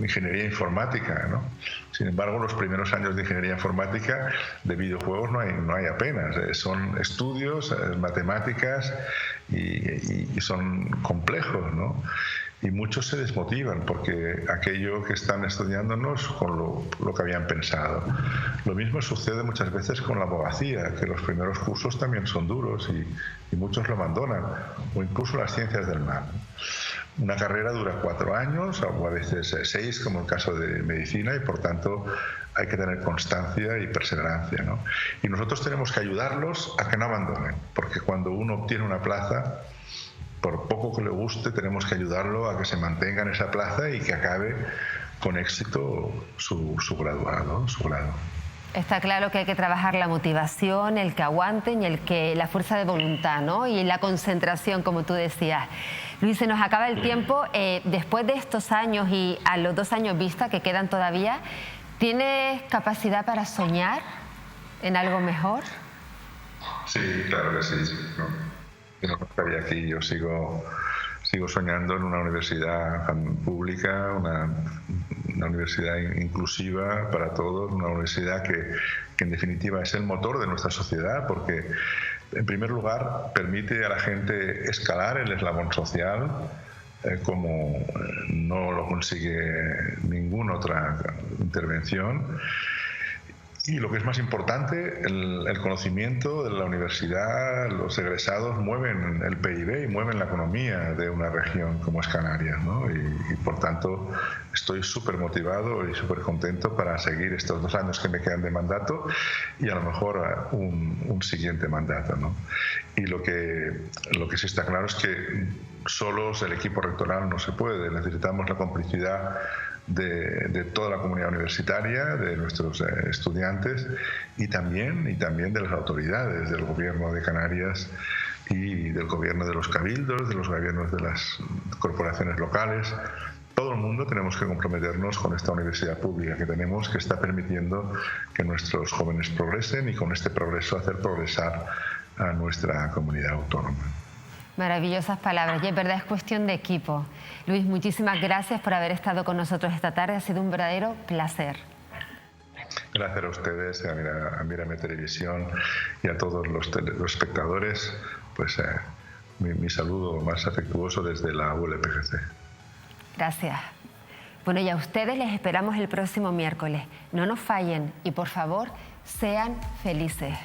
ingeniería informática, ¿no? Sin embargo, los primeros años de ingeniería informática de videojuegos no hay apenas. Son estudios, matemáticas y son complejos, ¿no? Y muchos se desmotivan porque aquello que están estudiando no es con lo que habían pensado. Lo mismo sucede muchas veces con la abogacía, que los primeros cursos también son duros y muchos lo abandonan, o incluso las ciencias del mar. Una carrera dura 4 años o a veces 6, como el caso de medicina, y por tanto hay que tener constancia y perseverancia, ¿no? Y nosotros tenemos que ayudarlos a que no abandonen, porque cuando uno obtiene una plaza, por poco que le guste, tenemos que ayudarlo a que se mantenga en esa plaza y que acabe con éxito su graduado, su grado. Está claro que hay que trabajar la motivación, el que aguanten y la fuerza de voluntad, ¿no? Y la concentración, como tú decías. Luis, se nos acaba el tiempo. Después de estos años y a los 2 años vista que quedan todavía, ¿tienes capacidad para soñar en algo mejor? Sí, claro que sí. No estaría aquí. Yo sigo soñando en una universidad pública, una una universidad inclusiva para todos, una universidad que en definitiva es el motor de nuestra sociedad, porque en primer lugar permite a la gente escalar el eslabón social como no lo consigue ninguna otra intervención. Y lo que es más importante, el conocimiento de la universidad, los egresados mueven el PIB y mueven la economía de una región como es Canarias, ¿no? Y por tanto estoy súper motivado y súper contento para seguir estos 2 años que me quedan de mandato y a lo mejor un siguiente mandato, ¿no? Y lo que sí está claro es que solos el equipo rectoral no se puede, necesitamos la complicidad de toda la comunidad universitaria, de nuestros estudiantes y también de las autoridades del gobierno de Canarias y del gobierno de los cabildos, de los gobiernos de las corporaciones locales. Todo el mundo tenemos que comprometernos con esta universidad pública que tenemos, que está permitiendo que nuestros jóvenes progresen y con este progreso hacer progresar a nuestra comunidad autónoma. Maravillosas palabras, y es verdad, es cuestión de equipo. Luis, muchísimas gracias por haber estado con nosotros esta tarde, ha sido un verdadero placer. Gracias a ustedes, a Mírame Televisión y a todos los espectadores, pues mi saludo más afectuoso desde la ULPGC. Gracias. Bueno, y a ustedes les esperamos el próximo miércoles. No nos fallen y por favor, sean felices.